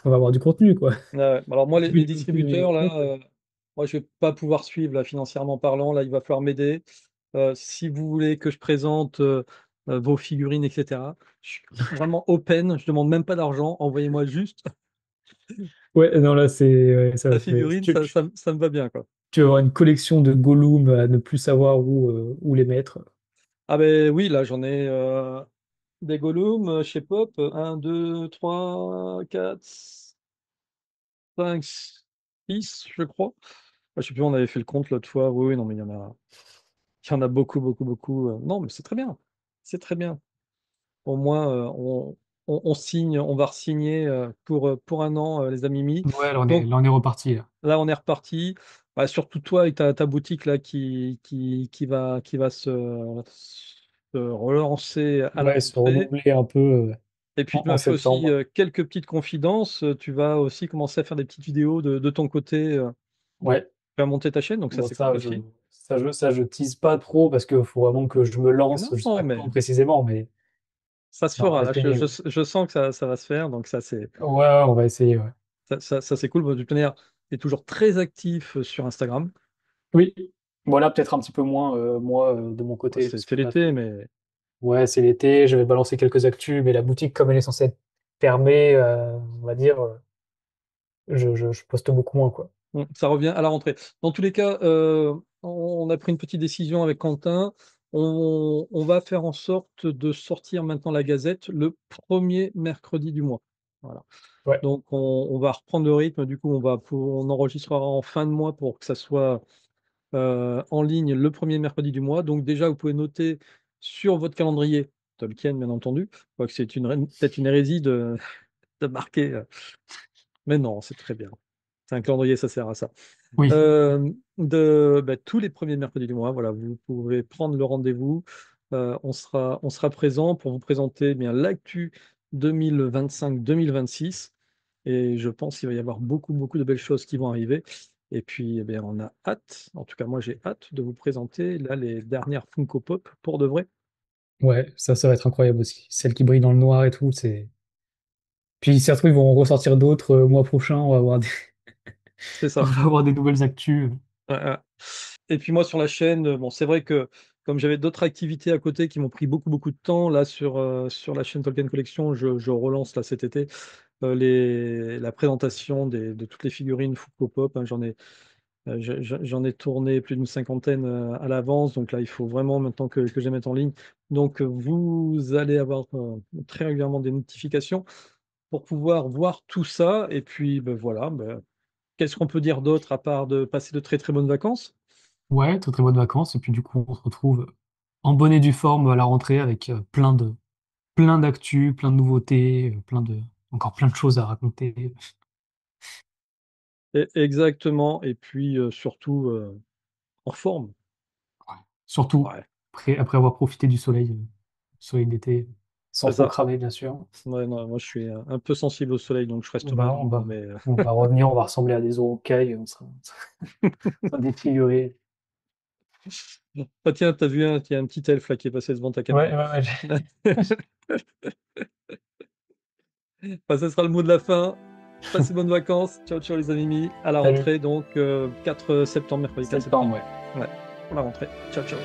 on va avoir du contenu, quoi. Ouais, ouais. Alors moi, les Vu le film est distributeurs, là, cool. moi, je vais pas pouvoir suivre, là, financièrement parlant. Là, il va falloir m'aider. Si vous voulez que je présente vos figurines, etc., je suis vraiment open. Je demande même pas d'argent. Envoyez-moi juste Ouais, non, là, ouais, la figurine, ça me va bien, quoi. tu vas avoir une collection de Gollum à ne plus savoir où les mettre. Ah ben oui, là, j'en ai des Gollum chez Pop. Un, 2, 3, 4, 5, 6, je crois. Je sais plus, on avait fait le compte l'autre fois. Oui, oui, non, mais il y en a beaucoup, beaucoup, beaucoup. Non, mais c'est très bien. C'est très bien. Au moins, on signe, on va re-signer pour un an, les amis Mi. Ouais, Donc là, on est reparti, là. là, on est reparti. Bah, surtout toi avec ta boutique là qui va se relancer à la Ouais, se rentrée. renouveler un peu Et puis tu en m'as fait aussi septembre. quelques petites confidences. Tu vas aussi commencer à faire des petites vidéos de ton côté, Ouais, faire monter ta chaîne. Donc ça, bon, c'est cool aussi. ça, je tease pas trop parce qu'il faut vraiment que je me lance. Je sais Non, pas mais quand précisément, mais ça se non, on fera. va Là, essayer. Ouais, je sens que ça va se faire. Donc ça, ouais, ouais, on va essayer. Ouais. ça, c'est cool. Bon, de toute manière, tu es toujours très actif sur Instagram. Oui, voilà, peut-être un petit peu moins, moi, de mon Bon, côté, parce c'est qu'on a l'été, fait. mais Ouais, c'est l'été, je vais balancer quelques actus, mais la boutique, comme elle est censée être fermée, on va dire, je poste beaucoup moins, quoi. bon, ça revient à la rentrée. Dans tous les cas, on a pris une petite décision avec Quentin. On va faire en sorte de sortir maintenant la Gazette le premier mercredi du mois. Voilà. Ouais, Donc, on va reprendre le rythme. Du coup, on enregistrera en fin de mois pour que ça soit en ligne le premier mercredi du mois. Donc, déjà, vous pouvez noter sur votre calendrier, Tolkien, bien entendu. Je crois que c'est peut-être une hérésie de marquer. Mais non, c'est très bien. C'est un calendrier, ça sert à ça. oui, Tous les premiers mercredis du mois, voilà, vous pouvez prendre le rendez-vous. On sera présent pour vous présenter bien l'actu 2025-2026. Et je pense qu'il va y avoir beaucoup, beaucoup de belles choses qui vont arriver. Et puis, eh bien, on a hâte, en tout cas moi j'ai hâte de vous présenter là les dernières Funko Pop pour de vrai. ouais, ça va être incroyable aussi. Celle qui brille dans le noir et tout, c'est. Puis, si ça se trouve, ils vont en ressortir d'autres mois prochain, C'est on ça. va avoir des nouvelles actus. Ouais, ouais. Et puis moi sur la chaîne, bon, c'est vrai que comme j'avais d'autres activités à côté qui m'ont pris beaucoup, beaucoup de temps, là sur la chaîne Tolkien Collection, je relance là cet été la présentation de toutes les figurines Funko Pop. Hein, j'en ai tourné plus d'une cinquantaine à l'avance, donc là il faut vraiment maintenant que je les mette en ligne. Donc vous allez avoir très régulièrement des notifications pour pouvoir voir tout ça. Et puis ben, voilà, ben, qu'est-ce qu'on peut dire d'autre à part de passer de très très bonnes vacances? Ouais, très très bonnes vacances. Et puis, du coup, on se retrouve en bonne et due forme à la rentrée avec plein plein d'actu, plein de nouveautés, encore plein de choses à raconter. Exactement. Et puis surtout en forme. Surtout Ouais, après avoir profité du soleil d'été, sans c'est trop ça. cramer, bien sûr. Ouais, non, moi je suis un peu sensible au soleil, donc je On resterai va, on debout. va, Mais on va revenir, on va ressembler à des Uruk-hai, on sera défigurés. ah tiens, t'as vu il y a un petit elfe là qui est passé devant ta Ouais, caméra. ouais, ouais. Bah, ça sera le mot de la fin. Passez bonnes vacances. Ciao, ciao les amis. À la Salut. rentrée, donc 4 septembre, mercredi 4 Septembre, septembre. ouais. Ouais, pour la rentrée. Ciao, ciao.